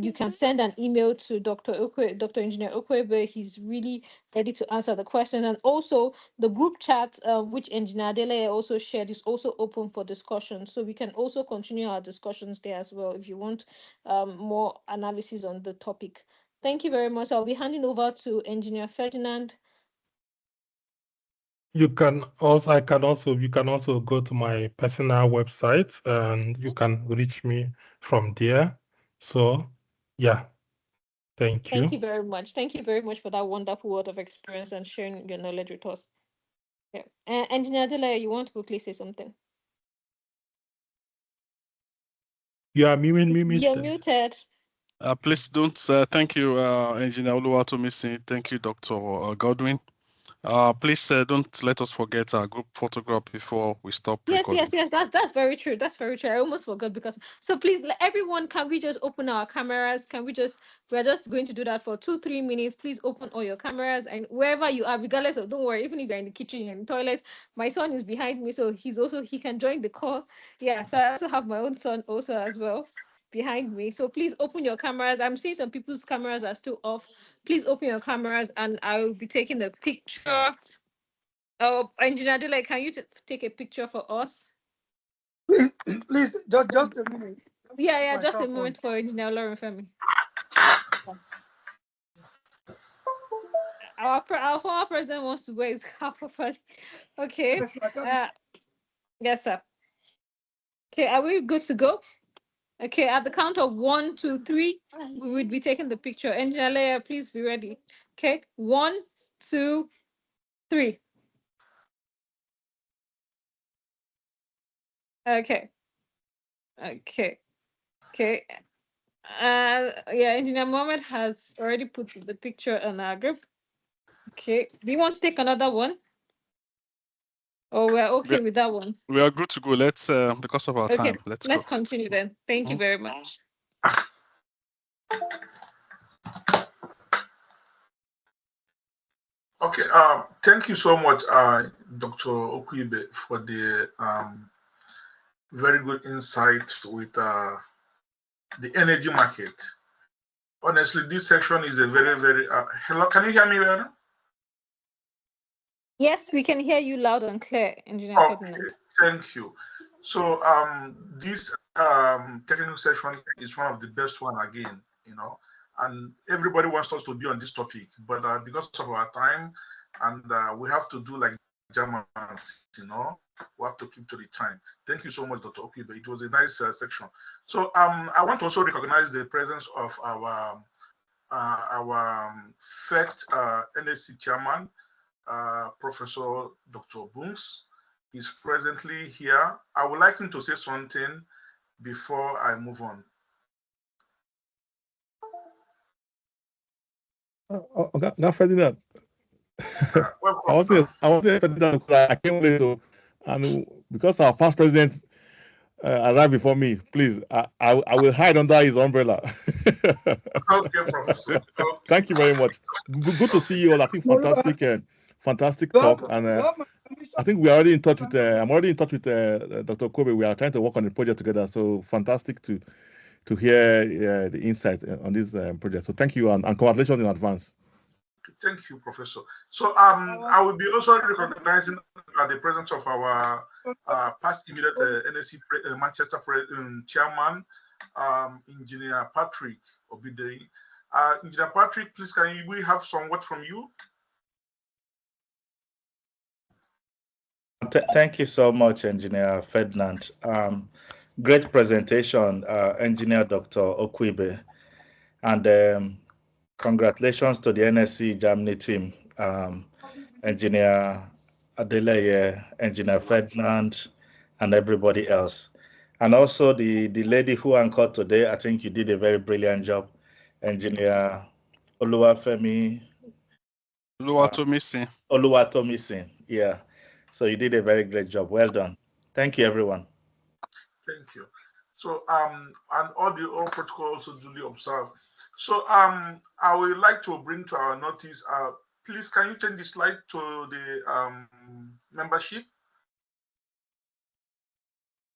you can send an email to Dr. Engineer Okwuibe. He's really ready to answer the question. And also the group chat, which Engineer Adele also shared, is also open for discussion. So we can also continue our discussions there as well if you want more analysis on the topic. Thank you very much. I'll be handing over to Engineer Ferdinand. You can also go to my personal website and you can reach me from there. So yeah, thank you. Thank you very much. Thank you very much for that wonderful word of experience and sharing your knowledge with us. Yeah. Engineer Adele, you want to quickly say something? You are muted. You're muted. Please don't. Thank you, Engineer Oluwatomisin. Thank you, Dr. Godwin. Please don't let us forget our group photograph before we stop recording. Yes. That's very true. That's very true. I almost forgot because. So please, everyone, can we just open our cameras? We're just going to do that for 2-3 minutes. Please open all your cameras and wherever you are, regardless of, don't worry, even if you're in the kitchen, you're in the toilet. My son is behind me, so he can join the call. Yeah. So I also have my own son also as well behind me. So please open your cameras. I'm seeing some people's cameras are still off. Please open your cameras and I will be taking the picture. Oh, Engineer Adele, can you take a picture for us? Please, just a minute. Yeah, just a moment for Engineer Lauren Femi. Our former president wants to wear his half of us. Okay. Yes, sir. Okay, are we good to go? Okay, at the count of 1, 2, 3, we would be taking the picture. Engineer Leah, please be ready. Okay, 1, 2, 3. Okay. Yeah, Engineer Mohammed has already put the picture on our group. Okay, do you want to take another one? Oh, we're okay with that one. We are good to go. Let's, because of our time, let's go. Continue then. Thank you very much. Okay, thank you so much, Dr. Okwuibe, for the very good insight with the energy market. Honestly, this section is a very, very, hello, can you hear me well? Yes, we can hear you loud and clear, Engineer Ferdinand. Thank you. So this technical session is one of the best one again, and everybody wants us to be on this topic, but because of our time, and we have to do like Germans, we have to keep to the time. Thank you so much, Dr. Okwuibe. It was a nice section. So I want to also recognize the presence of our first NSC chairman, Professor Dr. Bungs. Is presently here. I would like him to say something before I move on. Ferdinand. I wasn't Ferdinand. I came late, and because our past president arrived before me, please, I will hide under his umbrella. Okay, Professor. Okay. Thank you very much. Good to see you all. I think fantastic talk, and I think we're already in touch with. I'm already in touch with Dr. Okwuibe. We are trying to work on the project together. So fantastic to hear the insight on this project. So thank you and congratulations in advance. Thank you, Professor. So I will be also recognizing the presence of our past immediate NSC Manchester chairman, Engineer Patrick Obidei. Engineer Patrick, please, can we have some word from you? Thank you so much, Engineer Ferdinand. Great presentation, Engineer Dr. Okwuibe. And congratulations to the NSC Germany team, Engineer Adeleye, Engineer Ferdinand, and everybody else. And also the lady who anchored today, I think you did a very brilliant job, Engineer Oluwatomisin. Oluwatomisin, yeah. So you did a very great job. Well done. Thank you, everyone. Thank you. So and all protocols also duly observed. So I would like to bring to our notice. Please, can you change the slide to the membership?